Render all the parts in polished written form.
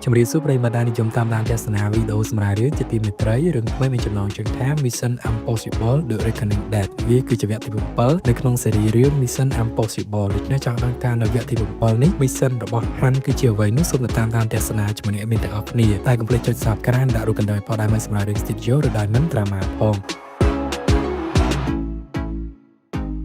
ជំរាបសួរប្រិយមិត្តដែលនិយមតាមដានទស្សនាវីដេអូសម្រាប់រឿងជាទីមេត្រីរឿងថ្មីមានចំណងជើងថា Mission Impossible The Reckoning Dead វាគឺជាវគ្គទី7នៅក្នុងស៊េរីរឿង Mission Impossible ដូច្នេះចង់ដឹងថានៅវគ្គទី7នេះ Mission របស់ Han គឺជាអ្វីនោះសូមតាមដានទស្សនាជាមួយអ្នកមានទាំងអស់គ្នាតែកុំភ្លេចចុច Subscribe ដាក់រូបកណ្ដឹងផងដែរមកសម្រាប់រឿង Studio ឬ Diamond Drama ផង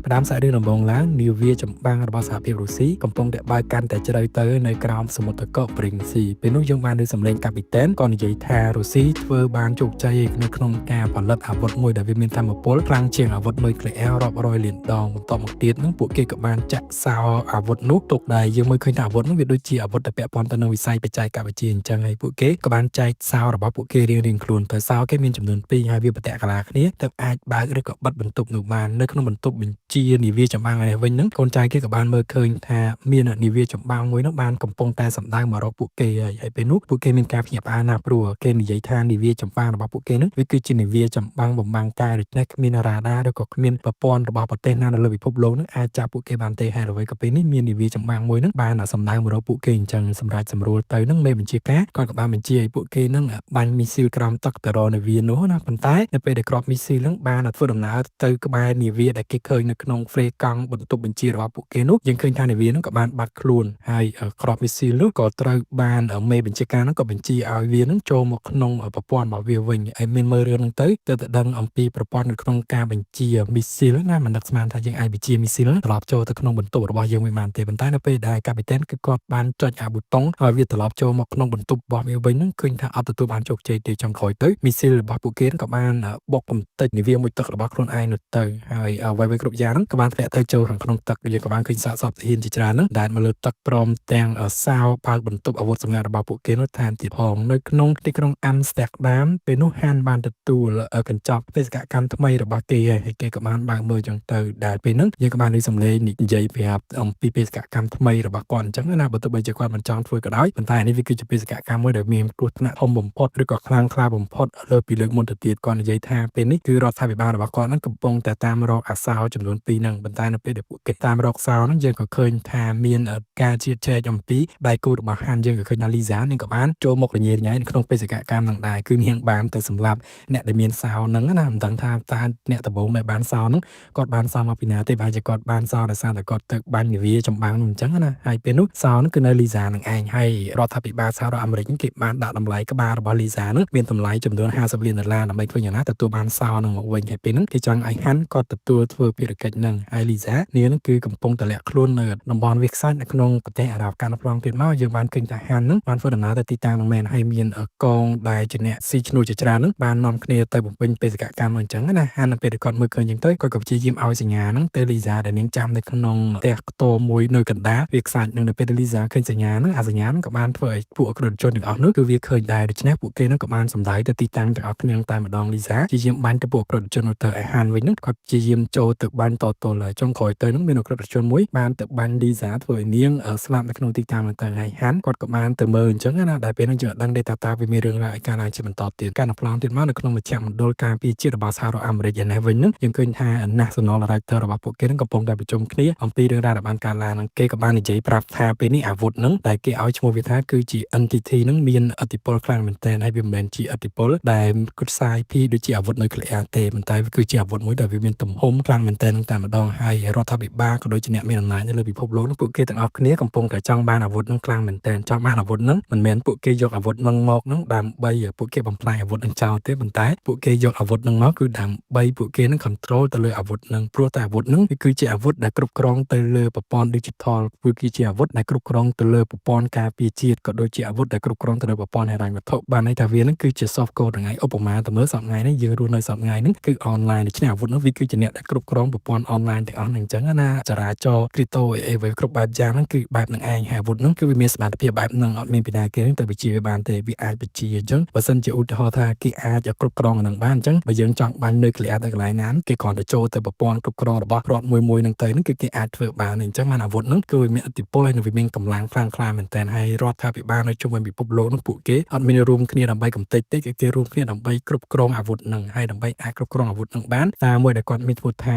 ផ្ដើមសាច់រឿងដំបូងឡើងនាវាចម្បាំងរបស់សហភាពរុស្ស៊ីកំពុងតែបើកកាន់តែជ្រៅទៅនៅក្រោមសមុទ្រកកព្រីងស៊ីពេលនោះយើងបានឮសំឡេងកាពីតែនក៏និយាយថារុស្ស៊ីធ្វើបានជោគជ័យនៅក្នុងការផលិតអាវុធមួយដែលវាមានថាមពលខ្លាំងជាងអាវុធនុយក្លេអ៊ែររាប់រយលានដងបន្ទាប់មកទៀតនឹងពួកគេក៏បានចាក់សោអាវុធនោះទុកដែរយើងមើលឃើញថាអាវុធនោះវាដូចជាអាវុធដែលពាក់ព័ន្ធទៅនឹងវិស័យបច្ចេកវិទ្យាអញ្ចឹងហើយពួកគេក៏បានចែកសោរបស់ពួកគេរៀងៗខ្លួនទៅសោគេមានចំនួន2ហើយវាប្រតិកលាគ្នាទៅអាចបើកឬក៏បិទបន្ទប់នោះបាននៅក្នុងបន្ទប់បញ្ជានាវាចម្បាំងហើយវិញហ្នឹងកូនចៅគេក៏បានមើលឃើញថាមាននាវាចម្បាំងមួយនោះបានកំពុងតែសម្ដៅមករកពួកគេហើយពេលនោះពួកគេមានការភ្ញាក់ផ្អើលណាស់ព្រោះគេនិយាយថានាវាចម្បាំងរបស់ពួកគេនោះវាគឺជានាវាចម្បាំងបំបាំងកាយដូច្នេះគ្មានរ៉ាដាឬក៏គ្មានប្រព័ន្ធរបស់ប្រទេសណានៅលើពិភពលោកនោះអាចចាប់ពួកគេបានទេហើយអ្វីក៏ពេលនេះមាននាវាចម្បាំងមួយនោះបានសម្ដៅមករកពួកគេអញ្ចឹងសម្រាប់សម្រួលទៅនឹងមេបញ្ជាការគាត់ក៏បានបញ្ជាឲ្យពួកគេនឹងបាញ់មីស៊ីលក្រោមទឹកទៅរកនាវានោះណាប៉ុន្តែនៅពេលដែលគ្រាប់មីស៊ីលនឹងបានធ្វើដំណើរទៅក្បែរនាវាដែលគេឃើញនៅក្នុងហ្វ្រេកង់បន្ទប់បញ្ជារបស់ពួកគេនោះយើងឃើញថានាវានោះក៏បានបាត់ខ្លួនហើយគ្រាប់មីស៊ីលនោះក៏ត្រូវបានមេបញ្ជាការនោះក៏បញ្ជាឲ្យវានឹងចូលមកក្នុងប្រព័ន្ធរបស់វាវិញហើយមានមើលរឿងហ្នឹងទៅដឹងអំពីប្រព័ន្ធនៅក្នុងការបញ្ជាមីស៊ីលណាមិននឹកស្មានថាយើងអាចបញ្ជាមីស៊ីលត្រឡប់ចូលទៅក្នុងបន្ទប់របស់យើងវិញបានទេប៉ុន្តែនៅពេលដែលកាពីតែនគឺគាត់បានចុចអាប៊ូតុងឲ្យវាត្រឡប់ចូលមកក្នុងបន្ទប់របស់វាវិញហ្នឹងឃើញថាអត់ទទួលបានជោគជ័យទេចុងក្រោយទៅមីស៊ីលរបស់ពួកគេក៏បានបុកកំទេចនាវាមួយទឹករបស់ខ្លួនឯងនោះទៅហើយអ្វីៗគ្រប់យ៉ាងហ្នឹងក៏បានធ្លាក់ទៅចូលខាងក្នុងទឹកយើងក៏បានឃើញសាកសពទាហានជាច្រើនហ្នឹងដែលមកលើទឹកព្រមទាំងសោបើកបន្ទប់អាវុធសម្ងាត់របស់ពួកគេនោះថែមទៀតផងនៅក្នុងទីក្រុងអាំស្ទែកដាមពេលនោះហានបានទទួលកញ្ចប់បេសកកម្មថ្មីរបស់គេហើយគេក៏បានបើកមើលចឹងទៅដែលពេលហ្នឹងយើងក៏បានឮសំឡេងនិយាយប្រាប់អំពីបេសកកម្មថ្មីរបស់គាត់អញ្ចឹងណាបើទោះបីជាគាត់មិនចង់ធ្វើក៏ដោយប៉ុន្តែនេះវាគឺជាបេសកកម្មមួយដែលមានគ្រោះថ្នាក់ធំបំផុតឬក៏ខ្លាំងក្លាបំផុតលើពីលើកមុនទៅទៀតគាត់និយាយថាពេលនេះគឺរដ្ឋាភិបាលរបស់គាត់ហ្នឹងកំពុងតែតាមរកអាសោចំនួន2ហ្នឹងប៉ុន្តែនៅពេលដែលពួកគេតាមរកសោហ្នឹងយើងក៏ឃើញថាមានការជៀសជែកអំពីដៃគូរបស់ហានយើងក៏ឃើញថាលីសានាងក៏បានចូលមករញ៉េរញ៉ៃនៅក្នុងបេសកកម្មហ្នឹងដែរគឺនាងបានទៅសម្លាប់អ្នកដែលមានសោហ្នឹងណាមិនដឹងថាតើអ្នកដំបូងដែលបានសោហ្នឹងគាត់បានសោមកពីណាទេបើជាគាត់បានសោដោយសារតែគាត់ទៅបាញ់នាវាចម្បាំងនោះអញ្ចឹងណាហើយពេលនោះសោហ្នឹងគឺនៅលីសានឹងឯងហើយរដ្ឋាភិបាលសហរដ្ឋអាមេរិកគេបានដាក់តម្លៃក្បាលរបស់លីសាហ្នឹងមានតម្លៃចំនួន$50 លានដើម្បីធ្វើយ៉ាងណាទទួលបានសោហ្នឹងមកវិញហើយពេលហ្នឹងគេចង់ឲ្យហាន់គាត់ទទួលធ្វើភារកិច្ចហ្នឹងហើយលីសានាងហ្នឹងគឺកំពុងតែលាក់ខ្លួននៅតំបន់វាលខ្សាច់នៅក្នុងប្រទេសអារ៉ាប់កាលប្រងទៀតមកយើងបានឃើញថាហាន់ហ្នឹងបានធ្វើដំណើរទៅទីតាំងហ្នឹងមែនហើយមានកងដែលជាអ្នកស៊ីឈ្នួលជាច្រើនហ្នឹងបាននាំគ្នាទៅបំពេញបេសកកម្មអញ្ចឹងណាហាន់នៅពេលគាត់មើលឃើញអញ្ចឹងទៅគាត់ក៏ព្យាយាមឲ្យសញ្ញាហ្នឹងទៅលីសាដែលនាងចាំនៅក្នុងផ្ទះខ្ទមមួយនៅកណ្ដាលវាលខ្សាច់នឹងនៅពេលដែលលីសាឃើញសញ្ញាហ្នឹងអាសញ្ញាហ្នឹងក៏បានធ្វើឲ្យពួកអក្រិតជនទាំងអស់នោះគឺវាឃើញដែរដូច្នេះពួកគេហ្នឹងក៏បានសម្ដែងទៅទីតាំងទាំងអស់គ្នាតែម្ដងលីសាព្យាយាមបាញ់ទៅពួកអក្រិតជនទៅឲ្យហាន់វិញហ្នឹងគាត់ព្យាយាមចូលទៅបាញ់តទល់ហើយចុងក្រោយទៅហ្នឹងមានអក្រិតជនមួយបានទៅបាញ់លីសាធ្វើឲ្យនាងស្លាប់នៅក្នុងទីតាំងហ្នឹងទៅហើយហាន់គាត់ក៏បានទៅមើលអញ្ចឹងណាដែលពេលហ្នឹងយើងអត់ដឹងទេថាវាមានរឿងរ៉ាវអីកើតឡើងជាបន្តទៀតការណប្លង់ទៀតមកនៅក្នុងមជ្ឈមណ្ឌលការពារជាតិរបស់សហរដ្ឋអាមេរិកឯនេះវិញហ្នឹងយើងឃើញថា National Director របស់ពួកគេហ្នឹងកំពុងតែប្រជុំគ្នាអំពីរឿងរ៉ាវដែលបានកើតឡើងហ្នឹងគេក៏បាននិយាយប្រាប់ថាពេលនេះអាវុធហ្នឹងដែលគេឲ្យឈ្មោះវាថាគឺជា entity ហ្នឹងមានឥទ្ធិពលខ្លាំងមែនទែនហើយវាមិនមែនជាឥទ្ធិពលដែលគិតសាយពីដូចជាអាវុធនុយក្លេអ៊ែរទេប៉ុន្តែវាគឺជាអាវុធមួយដែលវាមានទំហំខ្លាំងមែនទែនតែម្ដងហើយរដ្ឋាភិបាលក៏ដូចជាអ្នកមានអំណាចនៅលើពិភពលោកហ្នឹងពួកគេទាំងអស់គ្នាកំពុងតែចង់បានអាវុធហ្នឹងខ្លាំងមែនទែនចង់បានអាវុធហ្នឹងមិនមែនពួកគេយកអាវុធហ្នឹងមកហ្នឹងដើម្បីពួកគេបំផ្លាញអាវុធហ្នឹងចោលទេប៉ុន្តែពួកគេយកអាវុធហ្នឹងមកគឺដើម្បីពួកគេនឹង control ទៅលើអាវុធហ្នឹងព្រោះតែអាវុធហ្នឹងវាគឺជាអាវុធដែលគ្រប់គ្រងទៅលើប្រព័ន្ធ digital វាគឺជាអាវុធដែលគ្រប់គ្រងទៅលើប្រព័ន្ធការពារជាតិក៏ដូចជាអាវុធដែលគ្រប់គ្រងទៅលើប្រព័ន្ធហិរញ្ញវត្ថុបានន័យថាវាហ្នឹងគឺជា soft code ថ្ងៃឧបមាទៅមើលសប្តាហ៍នេះយើងរស់នៅសប្តាហ៍នេះគឺ online ដូច្នេះអាវុធហ្នឹងវាគឺជាអ្នកដែលគ្រប់គ្រងប្រព័ន្ធ online ទាំងអស់ហ្នឹងអញ្ចឹងណាចរាចរណ៍ crypto អីគ្រប់បែបយ៉ាងហ្នឹងគឺបែបហ្នឹងឯងហើយអាវុធហ្នឹងគឺវាមានសមត្ថភាពបែបហ្នឹងអត់មានពីណាគេទៅបញ្ជាវាបានទេវាអាចបញ្ជាអញ្ចឹងបើសិនជាឧទាហរណ៍ថាគេអាចគ្រប់គ្រងអាហ្នឹងបានអញ្ចឹងបើយើងចង់បាញ់នៅក្លៀតទៅកន្លែងណាគេគ្រាន់តែចូលទៅប្រព័ន្ធគ្រប់គ្រងរបស់រដ្ឋមួយហ្នឹងទៅហ្នឹងគឺគេអាចធ្វើបានអញ្ចឹងបានអាវុធហ្នឹងគឺវាមានឥទ្ធិពលហើយវាមានកម្លាំងខ្លាំងក្លាមែនទែនហើយរដ្ឋាភិបាលនៅជុំវិញពិភពលោកហ្នឹងពួកគេអត់មានរួមគ្នាដើម្បីកំទេចទេគេរួមគ្នាដើម្បីគ្រប់គ្រងអាវុធហ្នឹងហើយដើម្បីអាចគ្រប់គ្រងអាវុធហ្នឹងបានតាមមួយដែលគាត់មានធ្វើថា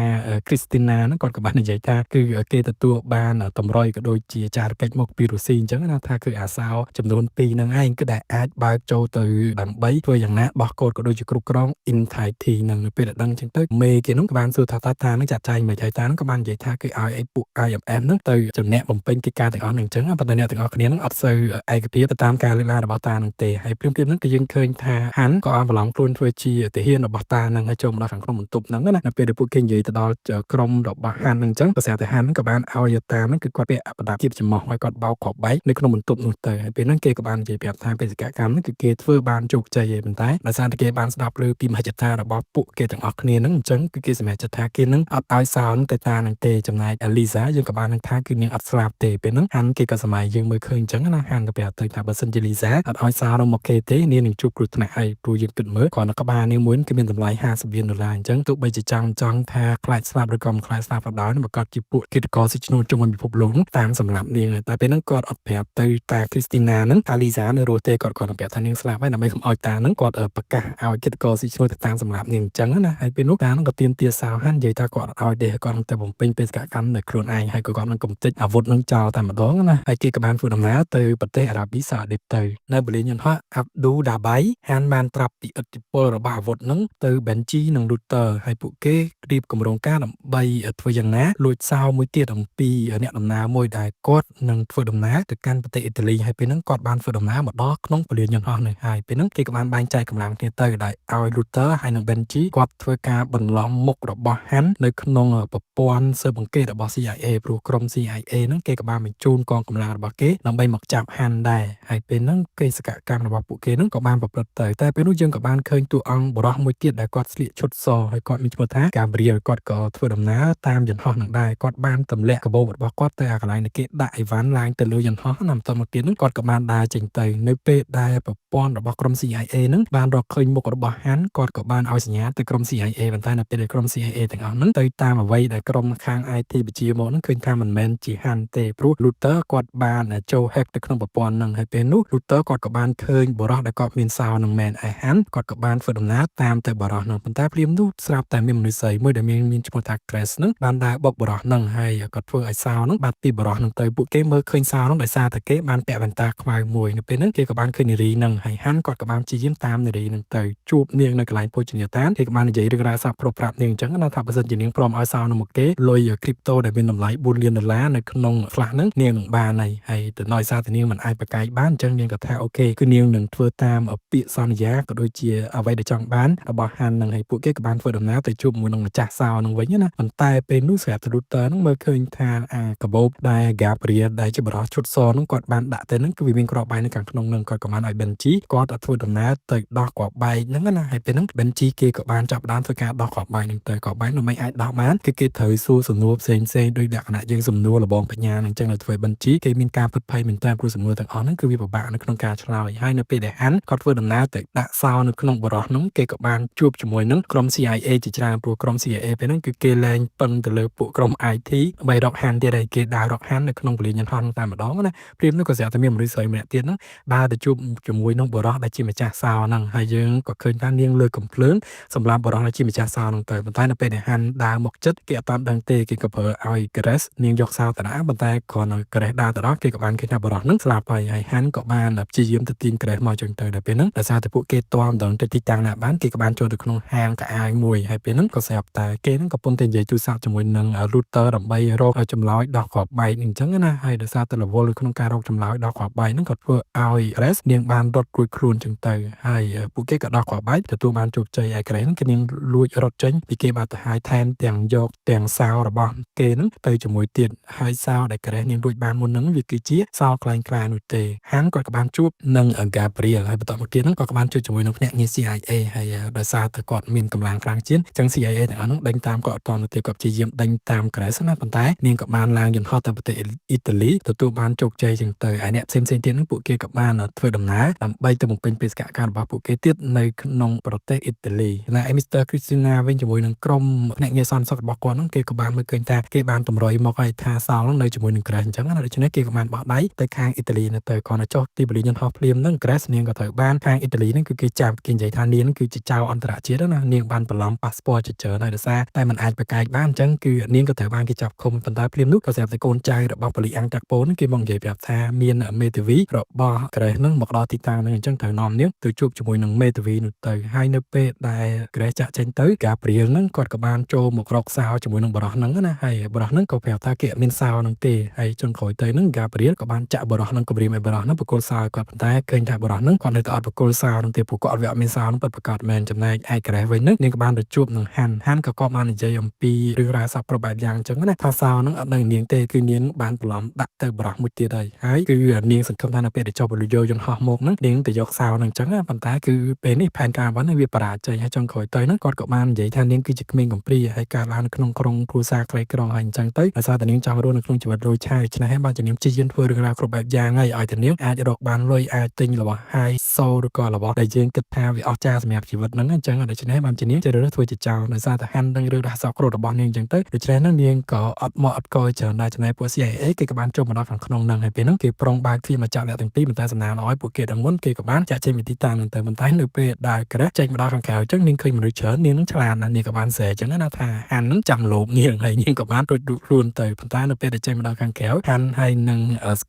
Christina ហ្នឹងគាត់ក៏បាននិយាយថាគឺគេទទួលបានតម្រុយក៏ដូចជាចារកិច្ចមកពីរុស្ស៊ីអញ្ចឹងណាថាគឺអាសោចំនួន2ហ្នឹងឯងគឺដែលអាចបើកចូលទៅដើម្បីធ្វើយ៉ាងណាបោះកូដក៏ដូចជាគ្រប់គ្រង Entirety ហ្នឹងនៅពេលដែលដឹងអញ្ចឹងទៅមេគេហ្នឹងក៏បានសួរថាតាហ្នឹងចាត់ចែងមិនហើយតាហ្នឹងក៏បាននិយាយថាគឺឲ្យឯពួក IMF ហ្នឹងទៅចំណែកបំពេញកិច្ចការទាំងអស់ហ្នឹងអញ្ចឹងប៉ុន្តែអ្នកទាំងអស់គ្នាហ្នឹងអត់សូវឯកភាពទៅតាមការលើកឡើងរបស់តាហ្នឹងទេហើយព្រាមៗហ្នឹងគឺយើងឃើញថាហាន់ក៏បានប្រឡងខ្លួនធ្វើជាទាហានរបស់តាហ្នឹងហើយចូលមកដល់ខាងក្នុងបន្ទប់ហ្នឹងណានៅពេលដែលពួកគេនិយាយទៅដល់ក្រុមរបស់ហាន់ហ្នឹងអញ្ចឹងក៏ស្រាប់តែហាន់ក៏បានឲ្យតាហ្នឹងគឺគាត់ពាក់ប្រដាប់ជាតិចំហហើយគាត់បោកគ្រាប់បែកនៅក្នុងបន្ទប់នោះទៅហើយពេលហ្នឹងគេក៏បាននិយាយប្រាប់ថាបេសកកម្មហ្នឹងគឺគេធ្វើបានជោគជ័យហើយប៉ុន្តែដោយសារតែគេបានស្ដាប់ឮពីមហិច្ឆតារបស់ពួកគេទាំងអស់គ្នាហ្នឹងអញ្ចឹងគឺគេសម្រេចចិត្តថាគេនឹងអត់ឲ្យសោហ្នឹងទៅតាហ្នឹងទេចំណែក Elisa យើងក៏បាននឹងថាគឺនាងអត់ស្លាប់ទេពេលហ្នឹងហាន់គេក៏សម័យយើងមើលឃើញអញ្ចឹងណាហាន់ក៏ប្រាប់ទៅថាបើសិនជា Lisa អត់ឲ្យសោនោះមកគេទេនាងនឹងជួបគ្រោះថ្នាក់ហើយព្រោះយើងគិតមើលគ្រាន់តែក្បាលនាងមួយគឺមានតម្លៃ$50 លានអញ្ចឹងទោះបីជាចង់ថាខ្លាចស្លាប់ឬក៏មិនខ្លាចស្លាប់ក៏ដោយប្រកាសជាពួកគិតកោស៊ីឈ្នួលជុំវិញពិភពលោកនោះតាមសម្រាប់នាងតែពេលហ្នឹងគាត់អត់ប្រាប់ទៅតា Christina ហ្នឹងតា Lisa នៅរស់ទេគាត់ប្រាប់ថានាងស្លាប់ហើយដើម្បីកុំឲ្យតាហ្នឹងគាត់ប្រកាសឲ្យគិតកោស៊ីឈ្នួលទៅតាមសម្រាប់នាងអញ្ចឹងណាហើយពេលនោះតាហ្នឹងក៏ទាមទារសោហាន់និយាយថាគាត់អត់ឲ្យទេគាត់នឹងទៅបំពេញបេសកកម្មនៅខ្លួនឯងហើយក៏គាត់នឹងកំទេចអាវុធនឹងចោលតែម្ដងណាហើយគេក៏បានធ្វើដំណើរទៅប្រទេសអារ៉ាប៊ីសាអូឌីតទៅនៅបលីនយន្តហោះអាប់ឌូដាបៃហាន់បានប្រាប់ពីឥទ្ធិពលរបស់អាវុធហ្នឹងទៅ Benji និង Luther ហើយពួកគេរៀបគម្រោងការដើម្បីធ្វើយ៉ាងណាលួចសោមួយទៀតអំពីអ្នកដំណើរមួយដែលគាត់នឹងធ្វើដំណើរទៅកាន់ប្រទេសអ៊ីតាលីហើយពេលហ្នឹងគាត់បានធ្វើដំណើរមកដល់ក្នុងបលីនយន្តហោះនេះហើយពេលហ្នឹងគេក៏បានបែងចែកកម្លាំងគ្នាទៅដែលឲ្យ Luther ហើយនិង Benji គាត់ធ្វើការបន្លំមុខរបស់ហាន់នៅក្នុងប្រព័ន្ធស៊ើបអង្កេតរបស់ CIA ព្រោះក្រុម CIA ហ្នឹងគេក៏បានបញ្ជូនកងកម្លាំងរបស់គេដើម្បីមកចាប់ហាន់ដែរហើយពេលហ្នឹងកិច្ចសកម្មរបស់ពួកគេហ្នឹងក៏បានប្រព្រឹត្តទៅតែពេលនោះយើងក៏បានឃើញតួអង្គបរិះមួយទៀតដែលគាត់ស្លៀកឈុតសហើយគាត់មានឈ្មោះថា Gabriel គាត់ក៏ធ្វើដំណើរតាមយន្តហោះហ្នឹងដែរគាត់បានទម្លាក់កាបូបរបស់គាត់ទៅកន្លែងដែលគេដាក់អីវ៉ាន់ឡើងទៅលើយន្តហោះណាបន្តមកទៀតហ្នឹងគាត់ក៏បានដើរចេញទៅនៅពេលដែលប្រព័ន្ធរបស់ក្រុម CIA ហ្នឹងបានរកឃើញមុខរបស់ហាន់គាត់ក៏បានឲ្យសញ្ញាទៅក្រុម CIA ប៉ុន្តែនៅពេលដែលក្រុម CIA ទាំងអស់ហ្នឹងទៅតាមអ្វីដែលក្រុមខាង IT វិទ្យាមកហ្នឹងឃើញថាមិនមែនជាហាន់ទេព្រោះ Luther គាត់បានចូល hack ទៅក្នុងប្រព័ន្ធហ្នឹងហើយពេលនោះ Luther គាត់ក៏បានឃើញបរិះដែលគាត់មានសោនឹងមែនឯហាន់គាត់ក៏បានធ្វើដំណើរតាមទៅបរិះហ្នឹងប៉ុន្តែព្រាមនោះស្រាប់តែមានមនុស្សស្រីមួយដែលមានឈ្មោះថា Grace ហ្នឹងបានដើរបុកបរិះហ្នឹងហើយគាត់ធ្វើឲ្យសោហ្នឹងបាត់ពីបរិះហ្នឹងទៅពួកគេមើលឃើញសោហ្នឹងដោយសារតែគេបានពាក់វ៉ែនតាខ្មៅមួយនៅពេលហ្នឹងគេក៏បានឃើញនារីហ្នឹងហើយហាន់គាត់ក៏បានព្យាយាមតាមនារីហ្នឹងទៅជួបនាងនៅកន្លែងភោជនីយដ្ឋានគេក៏បាននិយាយរឿងរ៉ាវសប្បុរសប្រាប់នាងអញ្ចឹងណាថាបើសិនជានាងព្រមឲ្យសោហ្នឹងមកគេលុយ crypto ដែលមានតម្លៃ$4 លាននៅក្នុង flash ហ្នឹងនាងនឹងបានហើយទៅដោយសារតែនាងមិនអាចប្រកែកបានអញ្ចឹងនាងក៏ថាអូខេគឺនាងនឹងធ្វើតាមពាក្យសន្យាក៏ដូចជាអ្វីដែលចង់បានរបស់ហាន់ហ្នឹងហើយពួកគេក៏បានធ្វើដំណើរទៅជួបមួយនឹងម្ចាស់សោហ្នឹងវិញណាប៉ុន្តែពេលនោះស្រាប់តែ Luther ហ្នឹងមើលឃើញថាកាបូបដែល Gabriel ដែលជាបរិះឈុតសហ្នឹងគាត់បានដាក់ទៅហ្នឹងគឺវាមានគ្រាប់បែកនៅខាងក្នុងហ្នឹងគាត់ក៏បានឲ្យ Benji គាត់ធ្វើដំណើរទៅដោះគ្រាប់បែកហ្នឹងណាហើយពេលហ្នឹង Benji គេក៏បានចាប់ផ្ដើមធ្វើការដោះគ្រាប់បែកហ្នឹងទៅគ្រាប់បែកនោះមិនអាចដោះបានគឺគេត្រូវសួរសំណួរផ្សេងដោយលក្ខណៈយើងសំណួរលបងបញ្ញាហ្នឹងអញ្ចឹងនៅធ្វើ Benji គេមានការពិតភ័យមែនតើព្រោះសំណួរទាំងអស់ហ្នឹងគឺវាពិបាកនៅក្នុងការឆ្លើយហើយនៅពេលដែលហាន់គាត់ធ្វើដំណើរទៅដាក់សោនៅក្នុងបរិះហ្នឹងគេក៏បានជួបជាមួយនឹងក្រុម CIA ជាច្រើនព្រោះក្រុម CIA ពេលហ្នឹងគឺគេលែងពឹងទៅលើពួកក្រុម IT បីរកហាន់ទៀតហើយគេដើររកហាន់នៅក្នុងពលានយន្តហោះតែម្ដងណាព្រាមនោះក៏ស្រាប់តែមានមនុស្សស្រីម្នាក់ទៀតហ្នឹងដើរទៅជួបជាមួយនឹងបរិះដែលជាម្ចាស់សោហ្នឹងហើយយើងក៏ឃើញថានាងលើកកំភ្លើងសម្រាប់បរិះដែលជាម្ចាស់សោហ្នឹងទៅប៉ុន្តែនៅពេលដែលហាន់ដើរមកចិត្តគេអត់តាមដឹងទេគេក៏ប្រើឲ្យ Grace នាងយកសោទៅដាក់ប៉ុន្តែគ្រាន់តែ Grace ដើរទៅដល់គេក៏បានឃើញថាបរិះហ្នឹងស្លាប់ហើយហាន់ក៏បានព្យាយាមទៅទាញ Grace មកចឹងទៅដល់ពេលហ្នឹងដោយសារតែពួកគេទាល់ម្ដងទៅទីតាំងណាបានគេក៏បានចូលទៅក្នុងហាងកៅអាវមួយហើយពេលហ្នឹងក៏ស្រាប់តែគេហ្នឹងក៏ពុំតែនិយាយទូរស័ព្ទជាមួយនឹង Luther ដើម្បីរកចម្លើយដោះគ្រាប់បែកអញ្ចឹងណាហើយដោយសារតែរវល់ក្នុងការរកចម្លើយដោះគ្រាប់បែកហ្នឹងក៏ធ្វើឲ្យ Grace នាងបានរត់រួចខ្លួនចឹងទៅហើយពួកគេក៏ដោះគ្រាប់បែកទទួលបានជោគជ័យឯ Grace ហ្នឹងគឺនាងលួចរត់ចេញពីគេបាត់ទៅហើយថែមទាំងយកទាំងសោរបស់គេហ្នឹងទៅជាមួយទៀតហើយសោដែល Grace នាងលួចបានមុនហ្នឹងវាគឺជាសោក្លែងក្លានោះទេហាន់គាត់ក៏បានជួបនឹង Gabriel ហើយបន្តមកទៀតហ្នឹងក៏បានជួបជាមួយនឹងភ្នាក់ងារ CIA ហើយដោយសារតែគាត់មានកម្លាំងខ្លាំងជាងចឹង CIA ទាំងអស់ហ្នឹងដេញតាមគាត់អត់ទាន់ទេគាត់ព្យាយាមដេញតាម Grace ណាប៉ុន្តែនាងក៏បានឡើងយន្តហោះទៅប្រទេសអ៊ីតាលីទទួលបានជោគជ័យចឹងទៅហើយអ្នកផ្សេងៗទៀតហ្នឹងពួកគេក៏បានធ្វើដំណើរដើម្បីទៅបំពេញបេសកកម្មរបស់ពួកគេទៀតនៅក្នុងប្រទេសអ៊ីតាលីហើយ Mr. Christina វិញជាមួយនឹងក្រុមភ្នាក់ងារសន្តិសុខរបស់គាត់ហ្នឹងគេក៏បានមើលឃើញថាគេបានតម្រុយមកឲ្យថាសោហ្នឹងនៅជាមួយនឹង Grace អញ្ចឹងណាដូច្នេះគេក៏បានបោះដៃទៅខាងអ៊ីតាលីនៅទៅគាត់ទៅចុះទីបលីយន្តហោះភ្លាមហ្នឹង Grace នាងក៏ត្រូវបានខាងអ៊ីតាលីហ្នឹងគឺគេចាប់គេនិយាយថានាងគឺជាចៅអន្តរជាតិណានាងបានបន្លំប៉ាសពតជាច្រើនហើយដោយសារតែមិនអាច ប្រកែកបានអញ្ចឹងគឺនាងក៏ត្រូវបានគេចាប់ឃុំប៉ុន្តែភ្លាមនោះក៏ស្រាប់តែកូនចៅរបស់ប៉ូលីសអង្គតាក់ប៉ូនគេមកនិយាយប្រាប់ថាមានមេធាវីរបស់ Grace ហ្នឹងមកដល់ទីតាំងហ្នឹងអញ្ចឹងត្រូវនាំនាងទៅជួបជាមួយនឹងមេធាវីនោះទៅហើយនៅពេលដែល Grace ចាក់ចេញទៅ Gabriel ហ្នឹងគាត់ក៏បានចូលមករកសោជាមួយនឹងបរិសហ្នឹងណាហើយបរិសហ្នឹងក៏ប្រាប់ថាគេអត់មានសោហ្នឹងទេហើយចុងក្រោយទៅហ្នឹង Gabriel ក៏បានចាក់បរិសហ្នឹងគម្រាមឲ្យបរិសហ្នឹងបកគលសោឲ្យគាត់ប៉ុន្តែឃើញថាបរិសហ្នឹងគាត់នៅតែអត់បកគលសោហ្នឹងទេព្រោះគាត់វាអត់មានសោហ្នឹងពិតប្រាកដមែនចំណែកឯ Grace វិញហ្នឹងនាងក៏បានទៅជួបនឹង Han ក៏គាត់បាននិយាយអំពីរឿងរ៉ាវសពគ្រប់បែបយ៉ាងអញ្ចឹងណាថាសោហ្នឹងអត់នៅនាងទេគឺនាងបានបន្លំដាក់ទៅបរិសមួយទៀតហើយគឺនាងសង្ឃឹមថានៅពេលដែលចុះពលយោយន្តហោះមកហ្នឹងនាងទៅយកសោហ្នឹងអញ្ចឹងប៉ុន្តែគឺពេលនេះផែនការរបស់វាបរាជ័យហើយចុងក្រោយទៅហ្នឹងគាត់ក៏បាននិយាយថានាងគឺជាក្មេងកំព្រាហើយកើតឡើងនៅក្នុងក្រុងគ្រួសារក្រីក្រហើយអញ្ចឹងទៅដោយសារតែនាងចង់រស់នៅក្នុងជីវិតរួចឆាយដូច្នេះហើយបានជានាងព្យាយាមធ្វើរឿងរ៉ាវគ្រប់បែបយ៉ាងហើយឲ្យតែនាងអាចរកបានលុយអាចទិញរបស់ហាយសូឬក៏របស់ដែលយើងគិតថាវាអស្ចារ្យសម្រាប់ជីវិតហ្នឹងអញ្ចឹងដូច្នេះបានជានាងជ្រើសរើសធ្វើជាចោលដោយសារតែហាន់នឹងរឿងរ៉ាវសោកគ្រោះរបស់នាងអញ្ចឹងទៅដូច្នេះហ្នឹងនាងក៏អត់មកអត់កយច្រើនដែរចំណែកពួក CIA គេក៏បានចូលមកដល់ខាងក្នុងហ្នឹងហើយពេលហ្នឹងគេប្រុងបើកទ្វារមកចាប់អ្នកទាំងពីរប៉ុន្តែសំណាងឲ្យពួកគេទាំងមុនគេក៏បានចាក់ចេញពីទីតាំងហ្នឹងទៅប៉ុន្តែនៅពេលដែលក្រេះចេញមកដល់ខាងក្រៅអញ្ចឹងនាងឃើញមនុស្សច្រើននាងនឹងឆ្លាតណាស់នាងក៏បានស្រែអញ្ចឹងណាថាហាន់ហ្នឹងចាំលោកនាងហើយនាងក៏បានរួចខ្លួនទៅប៉ុន្តែនៅពេលដែលចេញមកដល់ខាងក្រៅហាន់ហើយនឹ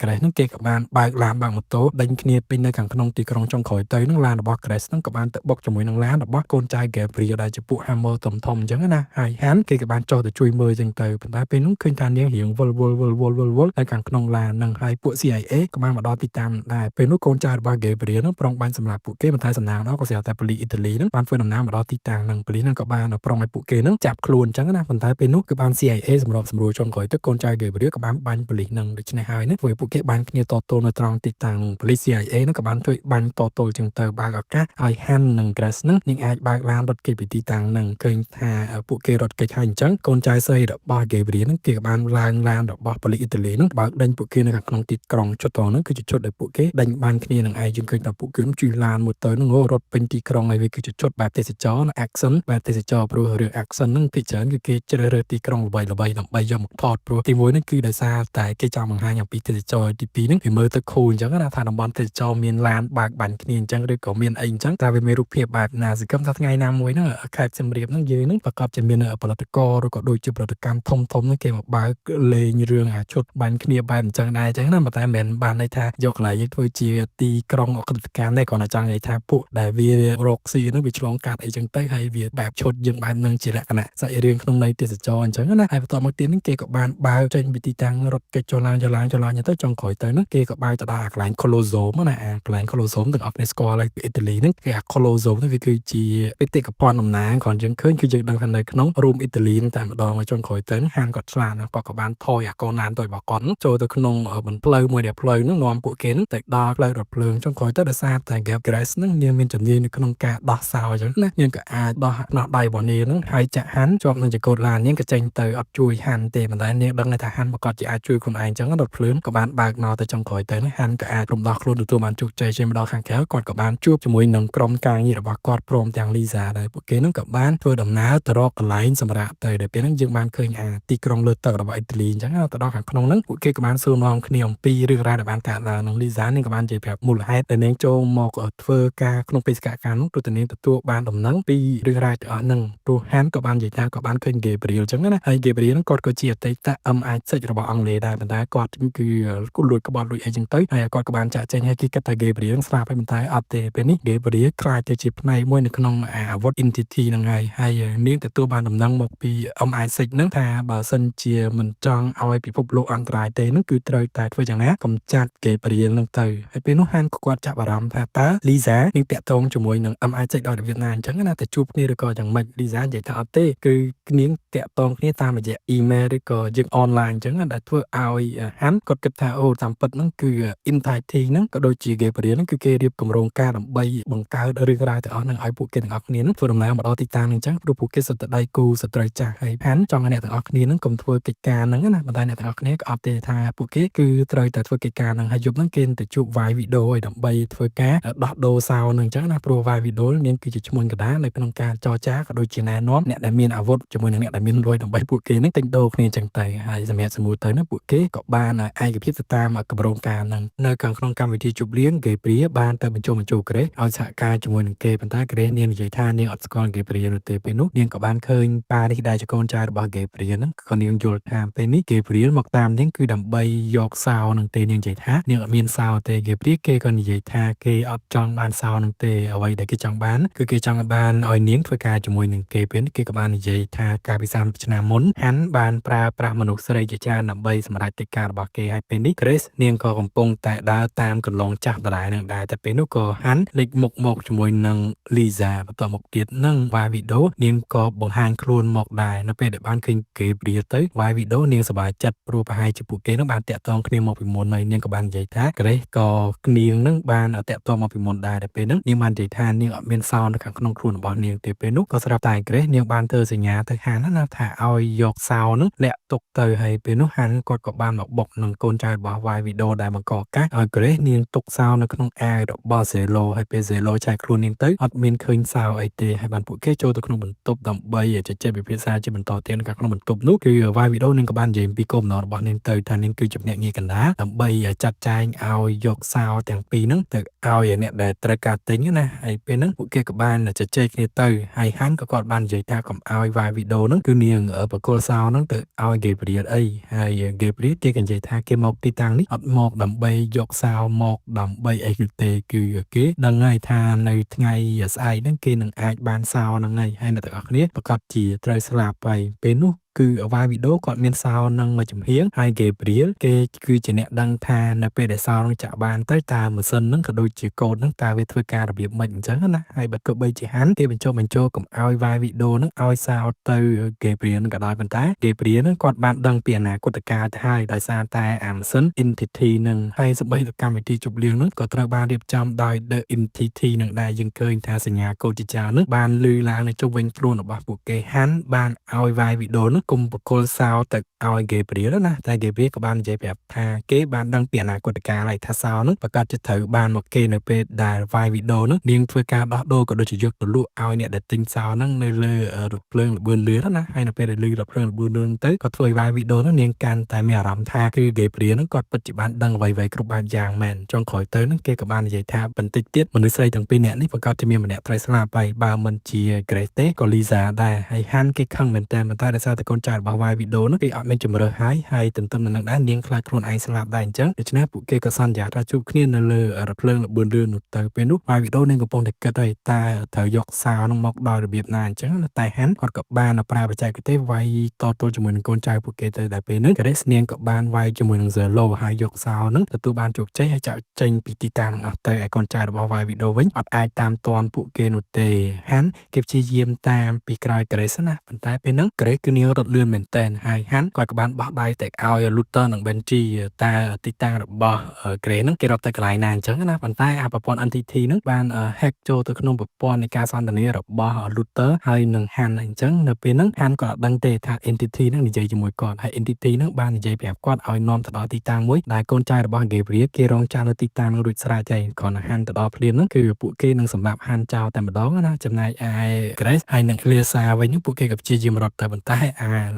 ងក្រេះហ្នឹងគេក៏បានបើកឡានបើកម៉ូតូដេញគ្នាពេញនៅខាងក្នុងទីក្រុងចុងក្រោយទៅហ្នឹងឡានរបស់ក្រេះហ្នឹងក៏បានទៅបុកជាមួយនឹងឡានរបស់កូនចៅ Gabriel ដែលជាពួក Hammer ធំៗអញ្ចឹងណាហើយហាន់គេក៏បានចុះទៅជួយមើលអញ្ចឹងទៅប៉ុន្តែពេលនោះឃើញថានាងរៀងវល់នៅខាងក្នុងឡានហ្នឹងហើយពួក CIA ក៏បានមកដល់ទីតាំងដែរពេលនោះកូនចៅរបស់ Gabriel ហ្នឹងប្រុងបាញ់សម្រាប់ពួកគេប៉ុន្តែសំណាងដល់ក៏ស្រាប់តែប៉ូលីសអ៊ីតាលីហ្នឹងបានធ្វើដំណើរមកដល់ទីតាំងហ្នឹងប៉ូលីសហ្នឹងក៏បានប្រុងឲ្យពួកគេហ្នឹងចាប់ខ្លួនអញ្ចឹងណាប៉ុន្តែពេលនោះគឺបាន CIA សម្របសម្រួលចុងក្រោយទៅកូនចៅ Gabriel ក៏បានបាញ់ប៉ូលីសហ្នឹងដូច្នេះហើយនេះធ្វើឲ្យពួកគេបាញ់គ្នាតទល់នៅត្រង់ទីតាំងប៉ូលីស CIA ហ្នឹងក៏បានជួយបាញ់តទល់អញ្ចឹងទៅបើកឱកាសឲ្យ Han និង Grace ហ្នឹងនាងអាចបើកឡានរត់គេចពីទីតាំងហ្នឹងឃើញថាពួកគេរត់គេចហើយអញ្ចឹងកូនចៅស្រីរបស់ Gabriel ហ្នឹងគេក៏បានឡើងឡានរបស់ប៉ូលីសអ៊ីតាលីហ្នឹងបើកដេញពួកគេនៅខាងក្នុងទីក្រុងជុតតហ្នឹងគឺជាជុតដែលពួកគេដេញបានគ្នានឹងឯងយើងឃើញថាពួកគេជិះឡានមួយទៅហ្នឹងរត់ពេញទីក្រុងហើយវាគឺជាជុតបែបទេសចរណ៍ action បែបទេសចរណ៍ព្រោះរឿង action ហ្នឹងភាគច្រើនគឺគេជ្រើសរើសទីក្រុងល្បីៗដើម្បីយកមកថតព្រោះទីមួយហ្នឹងគឺដោយសារតែគេចង់បង្ហាញអំពីទេសចរណ៍ទីពីរហ្នឹងវាមើលទៅខូលអញ្ចឹងណាថាតំបន់ទេសចរណ៍មានឡានបើកបាញ់គ្នាអញ្ចឹងឬក៏មានអីអញ្ចឹងតែវាមានរូបភាពបែបណាសង្ឃឹមថាថ្ងៃណាមួយហ្នឹងខេត្តសៀមរាបហ្នឹងយើងហ្នឹងប្រកបជាមានផលិតករឬក៏ដូចជាផលិតកម្មធំហ្នឹងគេមកបើកលេងរឿងអាឈុតបាញ់គ្នាបែបអញ្ចឹងដែរអញ្ចឹងណាប៉ុន្តែមិនបានន័យថាយកកន្លែងយើងធ្វើជាទីក្រុងអក្រិតកម្មទេគ្រាន់តែចង់និយាយថាពួកដែលវារកស៊ីហ្នឹងវាឆ្លងកាត់អីចឹងទៅហើយវាបែបឈុតយើងបែបហ្នឹងជាលក្ខណៈសាច់រឿងក្នុងន័យទេសចរណ៍អញ្ចឹងណាហើយបន្ទាប់មកទៀតហ្នឹងគេក៏បានបើកចេញពីទីតាំងរត់គេចុះឡើងទៅចុងក្រោយទៅហ្នឹងគេក៏បើកទៅដល់អាកន្លែង Colosseum ណាអាកន្លែង Colosseum ទាំងអស់គ្នាស្គាល់ហើយពីអ៊ីតាលីហ្នឹងគេអា Colosseum ហ្នឹងវាគឺជាបេតិកភណ្ឌតំណាងគ្រាន់យើងឃើញគឺយើងដឹងថានៅក្នុងរូមអ៊ីតាលីហ្នឹងតែម្ដងហើយចុងក្រោយទៅហ្នឹងហានគាត់ឆ្លាតណាស់គាត់ក៏បានថយអាកូនឡានតូចរបស់គាត់ចូលទៅក្នុងបន្ផ្លូវមួយដែលផ្លូវហ្នឹងនាំពួកគេទៅដល់ផ្លូវរថភ្លើងចុងក្រោយទៅដោយសារតែ Grace ហ្នឹងនាងមានជំនាញនៅក្នុងការដោះសោអញ្ចឹងណានាងក៏អាចដោះដៃរបស់នាងហ្នឹងហើយចាក់ហាន់ជាប់នឹងចង្កូតឡាននាងក៏ចេញទៅអត់ជួយហាន់ទេប៉ុន្តែនាងដឹងថាហាន់ប្រកាសជាអាចជួយខ្លួនឯងអញ្ចឹងរថភ្លើងក៏បានបើកមកទៅចុងក្រោយទៅហាន់ក៏អាចរំដោះខ្លួនទទួលបានជោគជ័យចេញមកដល់ខាងក្រៅគាត់ក៏បានជួបជាមួយនឹងក្រុមការងាររបស់គាត់ព្រមទាំង Lisa ដែរពួកគេហ្នឹងក៏បានធ្វើដំណើរទៅរកកន្លែងសម្រាប់ទៅដែលពេលហ្នឹងយើងបានឃើញទីក្រុងលើទឹករបស់អ៊ីតាលីអញ្ចឹងទៅដល់ខាងក្នុងហ្នឹងពួកគេក៏បានសួរនាំគ្នាអំពីរឿងរ៉ាវដែលបានកើតឡើងនឹង Lisa នាងក៏បាននិយាយប្រាប់មូលហេតុដែលនាងចូលមកធ្វើការក្នុងបេសកកម្មនោះព្រោះតែនាងទទួលបានដំណឹងពីរឿងរ៉ាវទាំងអស់ហ្នឹងព្រោះ Han ក៏បាននិយាយថាក៏បានឃើញ Gabriel អញ្ចឹងណាហើយ Gabriel ហ្នឹងគាត់ក៏ជាអតីត MI6 របស់អង់គ្លេសដែរប៉ុន្តែគាត់គឺលួចក្បត់លួចអីចឹងទៅហើយគាត់ក៏បានចាក់ចេញហើយគេគិតថា Gabriel ស្លាប់ហើយប៉ុន្តែអត់ទេពេលនេះ Gabriel ក្លាយទៅជាផ្នែកមួយនៅក្នុងអាវុធ Entity ហ្នឹងហើយនាងទទួលបានដំណឹងមកពី MI6 ហ្នឹងថាបើសិនជាមិនចង់ឲ្យពិភពលោកអន្តរាយទេហ្នឹងគឺត្រូវតែធ្វើយ៉ាងណាកំចាត់ Gabriel ហ្នឹងទៅហើយពេលនោះ Han គាត់ចាប់អារម្មណ៍ថាតើ Lisa នឹងតាក់ទងជាមួយនឹង MI6 ដោយរបៀបណាអញ្ចឹងណាតែជួបគ្នាឬក៏យ៉ាងម៉េច Lisa និយាយថាអត់ទេគឺនាងតាក់ទងគ្នាតាមរយៈ email ឬក៏យើង online អញ្ចឹងដែលធ្វើឲ្យ Han គាត់គិតថាអូតាមពិតហ្នឹងគឺ Entity ហ្នឹងក៏ដូចជា Gabriel ហ្នឹងគឺគេរៀបគម្រោងការដើម្បីបង្កើតរឿងរ៉ាវទាំងអស់ហ្នឹងឲ្យពួកគេទាំងអស់គ្នាហ្នឹងធ្វើដំណើរមកដល់ទីតាំងហ្នឹងអញ្ចឹងព្រោះពួកគេសុទ្ធតែដៃគូសត្រូវចាស់ហើយ Han ចង់ឲ្យអ្នកទាំងអស់គ្នាហ្នឹងកុំធ្វើកិច្ចការហ្នឹងណាប៉ុន្តែអ្នកទាំងអស់គ្នាក៏អត់ទេថាពួកគេគឺត្រូវតែធ្វើកិច្ចការហ្នឹងហើយយប់ហ្នឹងគេទៅជួប Vai Video ឲ្យដើម្បីធ្វើការដោះដូរសោហ្នឹងអញ្ចឹងណាព្រោះ Vai Video នាងគឺជាឈ្មោះកណ្ដាលនៅក្នុងការចរចាក៏ដូចជាណែនាំអ្នកដែលមានអាវុធជាមួយនឹងអ្នកដែលមានលុយដើម្បីពួកគេហ្នឹងទិញដូរគ្នាអញ្ចឹងទៅហើយសម្រាប់សមួទៅហ្នឹងពួកគេក៏បានឯកភាពទៅតាមគម្រោងការហ្នឹងនៅខាងក្នុងកម្មវិធីជប់លៀង Gabriel បានទៅបញ្ចុះបញ្ចូល Grace ឲ្យសហការជាមួយនឹងគេប៉ុន្តែ Grace នាងនិយាយថានាងអត់ស្គាល់ Gabriel នោះទេពេលនោះនាងក៏បានឃើញប៉ា នេះដែលជាកូនចៅរបស់ Gabriel ហ្នឹងក៏នាងយល់ថាពេលនេះ Gabriel មកតាមនាងគឺដើម្បីយកសោនឹងទេនាងនិយាយថានាងអត់មានសោទេ Gabriel គេក៏និយាយថាគេអត់ចង់បានសោនឹងទេអ្វីដែលគេចង់បានគឺគេចង់បានឲ្យនាងធ្វើការជាមួយនឹងគេពេលនេះគេក៏បាននិយាយថាកាលពី30ឆ្នាំមុនហាន់បានប្រើប្រាស់មនុស្សស្រីជាច្រើនដើម្បីសម្រេចកិច្ចការរបស់គេហើយពេលនេះ Grace នាងក៏កំពុងតែដើរតាមកន្លងចាស់ដដែលនឹងដែរតែពេលនោះក៏ហាន់លេចមុខមកជាមួយនឹង Lisa បន្តមកទៀតនឹងវាយវីដេអូនាងក៏បង្ហាញខ្លួនមកដែរនៅពេលដែលបានឃើញ Gabriel ទៅវាយវីដេអូនាងសប្បាយចិត្តព្រោះប្រហែលជាពួកគេនឹងបានតាក់ទងគ្នាមកពីមុនហើយនាងក៏បាននិយាយថា Grace ក៏នាងនឹងបានតាក់ទងមកពីមុនដែរតែពេលនោះនាងបាននិយាយថានាងអត់មានសោនៅខាងក្នុងខ្លួនរបស់នាងទេពេលនោះក៏ស្រាប់តែ Grace នាងបានធ្វើសញ្ញាទៅហានណាថាឲ្យយកសោនឹងលាក់ទុកទៅហើយពេលនោះហានគាត់ក៏បានមកបុកនឹងកូនចៅរបស់វាយវីដេអូដែលបង្កកាសឲ្យ Grace នាងទុកសោនៅក្នុងអាវរបស់ Zelo ហើយពេល Zelo ចែកខ្លួននាងទៅអត់មានឃើញសោអីទេហើយបានពួកគេចូលទៅក្នុងបន្ទប់ដើម្បីជជែកពិភាក្សាជាបន្តទៀតនៅក្នុងបន្ទប់នោះគឺវាយវីដេអូនាងក៏បាននិយាយពីគោលបំណងរបស់នាងទៅថានាងគឺជាភ្នាក់ងារកណ្ដាលដើម្បីចាត់ចែងឲ្យយកសោទាំងពីរហ្នឹងទៅឲ្យអ្នកដែលត្រូវការទិញណាហើយពេលហ្នឹងពួកគេក៏បានជជែកគ្នាទៅហើយហាន់ក៏គាត់បាននិយាយថាកុំឲ្យវាយវីដេអូហ្នឹងគឺនាងបកគលសោហ្នឹងទៅឲ្យ Gabriel អីហើយ Gabriel គេក៏និយាយថាគេមកទីតាំងនេះអត់មកដើម្បីយកសោមកដើម្បីអីទេគឺគេដឹងហើយថានៅថ្ងៃស្អែកហ្នឹងគេនឹងអាចបានសោហ្នឹងហើយអ្នកទាំងអស់គ្នាប្រកាសជាត្រូវស្លាប់ហើយពេលនោះគឺវាយវីដេអូគាត់មានសោនឹងមួយចំហៀងហើយ Gabriel គេគឺជាអ្នកដឹងថានៅពេលដែលសោនឹងចាក់បានទៅតើម៉ាស៊ីនហ្នឹងក៏ដូចជាកូដហ្នឹងតើវាធ្វើការរបៀបម៉េចអញ្ចឹងណាហើយបើទោះបីជាហាន់គេបញ្ចុះបញ្ចូលកុំឲ្យវាយវីដេអូហ្នឹងឲ្យសោទៅ Gabriel ហ្នឹងក៏ដោយប៉ុន្តែ Gabriel ហ្នឹងគាត់បានដឹងពីអនាគតកាលទៅហើយដោយសារតែអាម៉ាស៊ីន Entity ហ្នឹងហើយសម្បីតែកម្មវិធីជប់លៀងហ្នឹងក៏ត្រូវបានរៀបចំដោយ The Entity ហ្នឹងដែរយើងឃើញថាសញ្ញាកូដជាច្រើនហ្នឹងបានលឺឡើងនៅជុំវិញខ្លួនរបស់ពួកគេហាន់បានឲ្យវាយវីដេអូហ្នឹងគុំបកគលសោទៅឲ្យ Gabriel ណាតែ Gabriel ក៏បាននិយាយប្រាប់ថាគេបានដឹងពីអនាគតកាលហើយថាសោហ្នឹងប្រកាសជាត្រូវបានមកគេនៅពេលដែលវាយវីដេអូហ្នឹងនាងធ្វើការដោះដូរក៏ដូចជាយកទៅលក់ឲ្យអ្នកដែលទិញសោហ្នឹងនៅលើរថភ្លើងល្បឿនលឿនណាហើយនៅពេលដែលលឺរថភ្លើងល្បឿនលឿនទៅក៏ធ្វើឲ្យវាយវីដេអូហ្នឹងនាងកាន់តែមានអារម្មណ៍ថាគឺ Gabriel ហ្នឹងគាត់ពិតជាបានដឹងអ្វីៗគ្រប់បែបយ៉ាងមែនចុងក្រោយទៅហ្នឹងគេក៏បាននិយាយថាបន្តិចទៀតមនុស្សស្រីទាំងពីរនាក់នេះប្រកាសជាមានម្នាក់ត្រូវស្លាប់ហើយបើមិនជា Grace ទេក៏ Lisa ដែរហើយហាន់គេខឹងមែនតើប៉ុន្តែដោយសារតែកូនចៅរបស់វាយវីដេអូហ្នឹងគេអត់មានជំរើសហើយទន្ទឹមនឹងដែរនាងខ្លាចខ្លួនឯងស្លាប់ដែរអញ្ចឹងដូច្នេះពួកគេក៏សន្យាថាជួបគ្នានៅលើរថភ្លើងល្បឿនលឿននោះទៅពេលនោះវាយវីដេអូនាងកំពុងតែគិតហើយតើត្រូវយកសោហ្នឹងមកដោយរបៀបណាអញ្ចឹងតែហាន់គាត់ក៏បានប្រើបច្ចេកទេសវាយតទល់ជាមួយនឹងកូនចៅពួកគេទៅតែពេលហ្នឹង Grace នាងក៏បានវាយជាមួយនឹង Zelo ហើយយកសោហ្នឹងទទួលបានជោគជ័យហើយចាក់ចេញពីទីតាំងអស់ទៅឯកូនចៅរបស់វាយវីដេអូវិញអត់អាចតាមទាន់ពួកគេនោះទេហាន់គេព្យាយាមតាមពីក្រោយ Grace ណាប៉ុន្តែពេលហ្នឹង Grace គឺនាងរត់លឿនមែនតើហើយហាន់គាត់ក៏បានបោះដៃទៅឲ្យ Luther និង Benji តើទីតាំងរបស់ Grace ហ្នឹងគេរត់ទៅកន្លែងណាអញ្ចឹងណាប៉ុន្តែអាប្រព័ន្ធ NTT ហ្នឹងបាន hack ចូលទៅក្នុងប្រព័ន្ធនៃការសន្ទនារបស់ Luther ហើយនឹង Han អញ្ចឹងនៅពេលហ្នឹង Han ក៏អត់ដឹងទេថា Entity ហ្នឹងនិយាយជាមួយគាត់ហើយ Entity ហ្នឹងបាននិយាយប្រាប់គាត់ឲ្យនាំទៅដល់ទីតាំងមួយដែលកូនចៅរបស់ Gabriel គេរងចាំនៅទីតាំងនោះរួចស្រេចហើយគ្រាន់តែ Han ទៅដល់ភ្លាមហ្នឹងគឺពួកគេនឹងសម្លាប់ Han ចោលតែម្ដងណាចំណែកឯ Grace ហើយនឹង Lisa វិញហ្នឹងពួកគេក៏ព្យាយាមរត់ទៅប៉ុន្តែ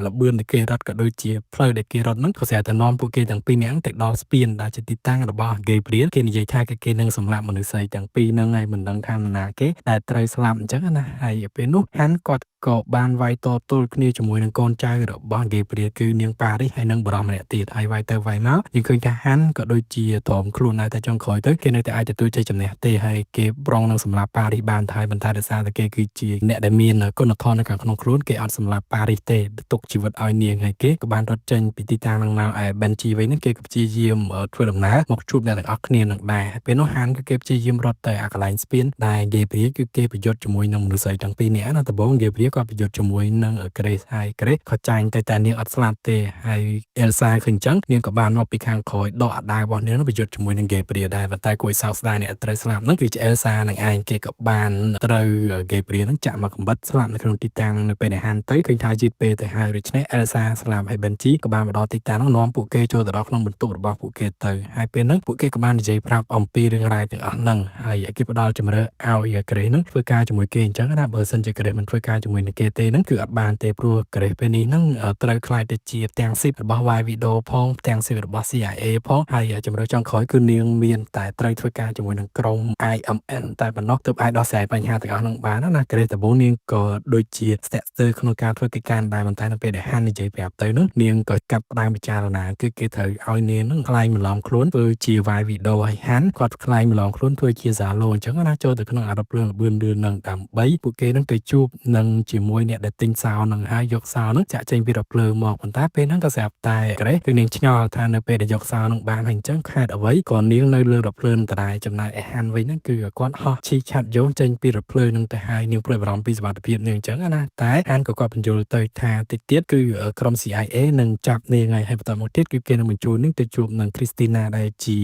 ល្បឿនដែលគេរត់ក៏ដូចជាផ្លូវដែលគេរត់ហ្នឹងក៏ស្រាប់តែនាំពួកគេទាំងពីរនាក់ទៅដល់ស្ពានដែលជាទីតាំងរបស់ Gabriel គេនិយាយថាគេនឹងសម្លាប់មនុស្សស្រីទាំងពីរហ្នឹងហើយមិនដឹងថានរណាគេដែលត្រូវស្លាប់អញ្ចឹងណាហើយពេលនោះ Han គាត់ក៏បានវាយតទល់គ្នាជាមួយនឹងកូនចៅរបស់ Gabriel គឺនាងប៉ារីសហើយនិងបរិមម្នាក់ទៀតហើយវាយទៅវាយមកយើងឃើញថា Han ក៏ដូចជាទ្រាំខ្លួនដែរតែចុងក្រោយទៅគេនៅតែអាចទទួលជ័យជំនះទេហើយគេប្រងនឹងសម្លាប់ប៉ារីសបានហើយប៉ុន្តែដោយសារតែគេគឺជាអ្នកដែលមានគុណធម៌នៅខាងក្នុងខ្លួនគេអត់សម្លាប់ប៉ារីសទេទុកជីវិតឲ្យនាងហើយគេក៏បានរត់ចេញពីទីតាំងនឹងមកឯ Benji វិញហ្នឹងគេក៏ព្យាយាមធ្វើដំណើរមកជួបអ្នកទាំងអស់គ្នានឹងដែរពេលនោះ Han គឺគេព្យាយាមរត់ទៅអាកន្លែងស្ពានដែល Gabriel គឺគេប្រយុទ្ធជាមួយនឹងមនុស្សស្រីទាំងពីរនាក់ណាដំបូង Gabriel ក៏ប្រយុទ្ធជាមួយនឹង Grace ហើយ Grace ក៏ចាញ់តែនាងអត់ស្លាប់ទេហើយ Elsa ឃើញអញ្ចឹងនាងក៏បានមកពីខាងក្រោយដកអាដាវរបស់នាងប្រយុទ្ធជាមួយនឹង Gabriel ដែរប៉ុន្តែគួរឲ្យសោកស្ដាយអ្នកត្រូវស្លាប់ហ្នឹងគឺជា Elsa នឹងឯងគេក៏បានត្រូវ Gabriel ហ្នឹងចាក់មកកំបិតស្លាប់នៅក្នុងទីតាំងនៅពេលដែល Han ទៅឃើញថាយឺតពេលទៅហើយដូច្នេះ Elsa ស្លាប់ហើយ Benji ក៏បានមកដល់ទីតាំងហ្នឹងនាំពួកគេចូលទៅដល់ក្នុងបន្ទប់របស់ពួកគេទៅហើយពេលហ្នឹងពួកគេក៏បាននិយាយប្រាប់អំពីរឿងរ៉ាវទាំងអស់ហ្នឹងហើយគេផ្ដល់ជំរឿឲ្យ Grace ហ្នឹងធ្វើការជាមួយគេអញ្ចឹងណាបើសិនជា Grace មិនធ្វើការជាមួយ នឹងគេទេហ្នឹងគឺអត់បានទេព្រោះក្រេះពេលនេះហ្នឹងត្រូវខ្លាយទៅជាផ្ទាំងស៊ីបរបស់ Y Video ផងផ្ទាំងស៊ីបរបស់ CIA ផងហើយជំរឿនចុងក្រោយគឺនាងមានតែត្រូវធ្វើការជាមួយនឹងក្រុម IMN តែប៉ុណ្ណោះទើបអាចដោះស្រាយបញ្ហាទាំងអស់ហ្នឹងបានណាក្រេះដំបូងនាងក៏ដូចជាស្ទាក់ស្ទើរក្នុងការធ្វើកិច្ចការដែរប៉ុន្តែនៅពេលដែលហាន់និយាយប្រាប់ទៅនោះនាងក៏កាត់ផ្ដើមពិចារណាគឺគេត្រូវឲ្យនាងហ្នឹងខ្លាយបន្លំខ្លួនធ្វើជា Y Video ឲ្យហាន់គាត់ខ្លាយបន្លំខ្លួនធ្វើជាសាឡូអញ្ចឹងណាចូលទៅក្នុងអារ៉ាប់រឿងលឿននឹងដើម្បីពួកគេនឹងទៅជួបនឹងជាមួយអ្នកដែលទិញសោនឹងហើយយកសោនឹងចាក់ចេញពីរ៉ាប់លើមកប៉ុន្តែពេលហ្នឹងក៏ស្រាប់តែក្រេះគឺនាងឆ្ងល់ថានៅពេលដែលយកសោនឹងបានហើយអញ្ចឹងខេតអ្វីក៏នាងនៅលើរ៉ាប់លើដដែលចំណែកឯហាន់វិញហ្នឹងគឺគាត់ហោះឈីឆាត់យោងចេញពីរ៉ាប់លើនឹងទៅហើយនាងព្រួយបារម្ភពីសុវត្ថិភាពនាងអញ្ចឹងណាតែហាន់ក៏គាត់បញ្យល់ទៅថាតិចទៀតគឺក្រុម CIA នឹងចាប់នាងហើយបន្តមកទៀតគឺគេនឹងបញ្ជូននាងទៅជួបនឹង Christina ដែលជា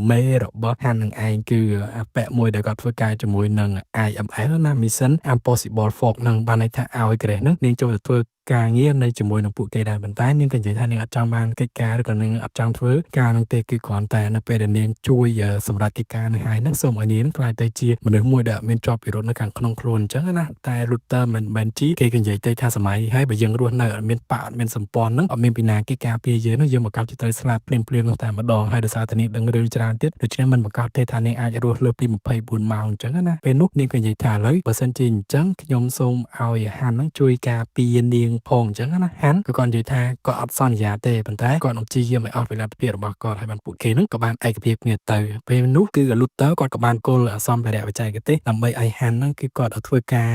មេរបស់ហាន់នឹងឯងគឺអាប៉ែមួយដែលគាត់ធ្វើការជាមួយនឹង IMF ណា Mission Impossible Fox នឹងបានន័យថាឲ្យក្រេះនឹងនាងចូលទៅធ្វើការងារនៅជាមួយនឹងពួកគេដែរប៉ុន្តែនាងក៏និយាយថានាងអត់ចង់បានកិច្ចការឬក៏នាងអត់ចង់ធ្វើការនឹងទេគឺគ្រាន់តែនៅពេលដែលនាងជួយសម្រាប់កិច្ចការនឹងហើយនឹងសូមឲ្យនាងខ្លាយទៅជាមនុស្សមួយដែលមានជាប់ពិរុទ្ធនៅខាងក្នុងខ្លួនអញ្ចឹងណាតែ Luther មិនមែនជីគេក៏និយាយទៅថាសម័យហើយបើយើងរស់នៅអត់មានបាក់អត់មានសម្ព័ន្ធនឹងអត់មានពីណាគេការពារយើងនឹងយើងមកកាប់ចិត្តត្រូវស្លាប់ភ្លាមនោះតែម្ដងហើយដោយសារតែនាងដឹងរឿងច្រើនទៀតដូច្នេះមិនប្រកាសទេថានាងអាចរស់លើពី24ម៉ោងអញ្ចឹងណាពេលនោះនាងក៏និយាយថាឥឡូវបើសិនជាអញ្ចឹងខ្ញុំសូមឲ្យហាន់នឹងជួយការពារនាងផងអញ្ចឹងណាហាន់ក៏គាត់និយាយថាគាត់អត់សន្យាទេប៉ុន្តែគាត់នឹងព្យាយាមឲ្យអស់វេលាភាពរបស់គាត់ហើយបានពួកគេនឹងក៏បានឯកភាពគ្នាទៅពេលនោះគឺ Luther គាត់ក៏បានគល់សម្ភារៈបច្ចេកទេសដើម្បីឲ្យហាន់នឹងគឺគាត់ធ្វើការ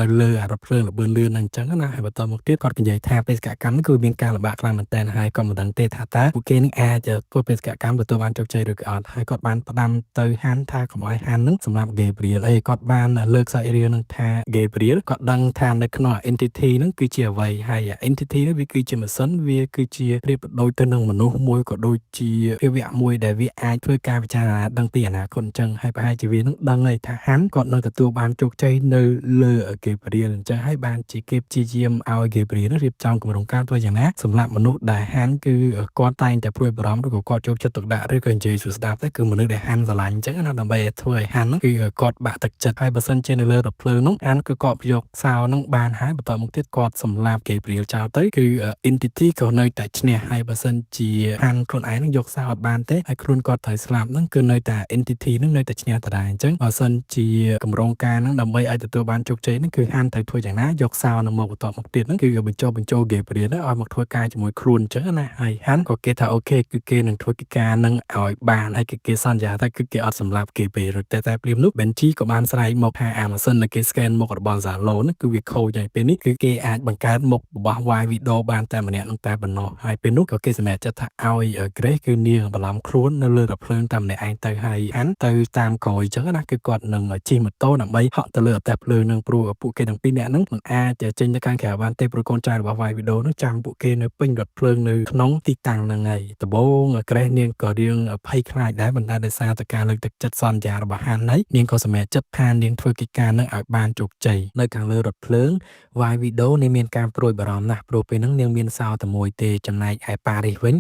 នៅលើអារ៉ាប់ភ្លើងលបឿនលឿនហ្នឹងអញ្ចឹងណាហើយបន្តមកទៀតគាត់និយាយថាបេសកកម្មគឺមានការលំបាកខ្លាំងមែនទែនហើយគាត់មិនដឹងទេថាតើពួកគេនឹងអាចធ្វើបេសកកម្មទទួលបានជោគជ័យឬក៏អត់ហើយគាត់បានផ្ដាំទៅហាន់ថាកុំឲ្យហាន់នឹងសម្រាប់ Gabriel អីគាត់បានលើកសាច់រឿងនឹងថា Gabriel គាត់ដឹងថានៅក្នុង entity ហ្នឹងគឺជាអ្វីហើយ entity នេះវាគឺជាម៉ាស៊ីនវាគឺជាប្រៀបដូចទៅនឹងមនុស្សមួយក៏ដូចជាភាវៈមួយដែលវាអាចធ្វើការពិចារណាដឹងពីអនាគតអញ្ចឹងហើយប្រហែលជាវានឹងដឹងហើយថាហាន់គាត់នឹងទទួលបានជោគជ័យនៅលើ Gabriel អញ្ចឹងហើយបានជាគេព្យាយាមឲ្យ Gabriel រៀបចំគម្រោងការធ្វើយ៉ាងណាសម្រាប់មនុស្សដែលហាន់គឺគាត់តែងតែព្រួយបារម្ភឬក៏គាត់ចូលចិត្តទុកដាក់ឬក៏និយាយសួរស្ដាប់ទៅគឺមនុស្សដែលហាន់ស្រឡាញ់អញ្ចឹងណាដើម្បីឲ្យធ្វើឲ្យហាន់គឺគាត់បាក់ទឹកចិត្តហើយបើសិនជានៅលើរថភ្លើងនោះហាន់គឺគាត់យកសោនឹងបានហើយបន្តមកទៀតគាត់សម្លាប់ Gabriel ចោលទៅគឺ entity ក៏នៅតែឈ្នះហើយបើសិនជាហាន់ខ្លួនឯងនឹងយកសោអត់បានទេហើយខ្លួនគាត់ត្រូវស្លាប់ហ្នឹងគឺនៅតែ entity ហ្នឹងនៅតែឈ្នះដដែលអញ្ចឹងបើសិនជាកម្រងការហ្នឹងដើម្បីឲ្យទទួលបានជោគជ័យហ្នឹងគឺហាន់ត្រូវធ្វើយ៉ាងណាយកសោនឹងមកបន្តមកទៀតហ្នឹងគឺបញ្ចូល Gabriel ឲ្យមកធ្វើការជាមួយខ្លួនអញ្ចឹងណាហើយហាន់ក៏គេថាអូខេគឺគេនឹងធ្វើកិច្ចការហ្នឹងឲ្យបានហើយគេសន្យាថាគឺគេអត់សម្លាប់ Gabriel តែព្រាមនោះ Benji ក៏បានស្រែកមកថាអាម៉ាស៊ីនដែលគេ scan មុខរបស់ Zalo ហ្នឹងគឺវាខូចហើយពេលនេះគឺគេអាចបង្កើតមុខរបស់ Y Video បានតែម្នាក់នឹងតែប៉ុណ្ណោះហើយពេលនោះក៏គេសម្រេចចិត្តថាឲ្យ Grace គឺនាងបន្លំខ្លួននៅលើរថភ្លើងតែម្នាក់ឯងទៅហើយហាន់ទៅតាមក្រោយអញ្ចឹងណាគឺគាត់នឹងជិះម៉ូតូដើម្បីហក់ទៅលើអត្តភ្លើងនឹងព្រោះពួកគេទាំងពីរនាក់ហ្នឹងមិនអាចចេញទៅខាងក្រៅបានទេព្រោះកូនចៅរបស់ Y Video ហ្នឹងចាំពួកគេនៅពេញរថភ្លើងនៅក្នុងទីតាំងហ្នឹងហើយដំបូង Grace នាងក៏រៀងភ័យខ្លាចដែរប៉ុន្តែដោយសារតែការលើកទឹកចិត្តសន្យារបស់ហាន់ហើយនាងក៏សម្រេចចិត្តថានាងធ្វើកិច្ចការហ្នឹងឲ្យបានជោគជ័យនៅខាងលើរថភ្លើង Y Video នាងមានការព្រួយបារម្ភណាស់ព្រោះពេលហ្នឹងនាងមានសោតែមួយទេចំណែកឯប៉ារីសវិញ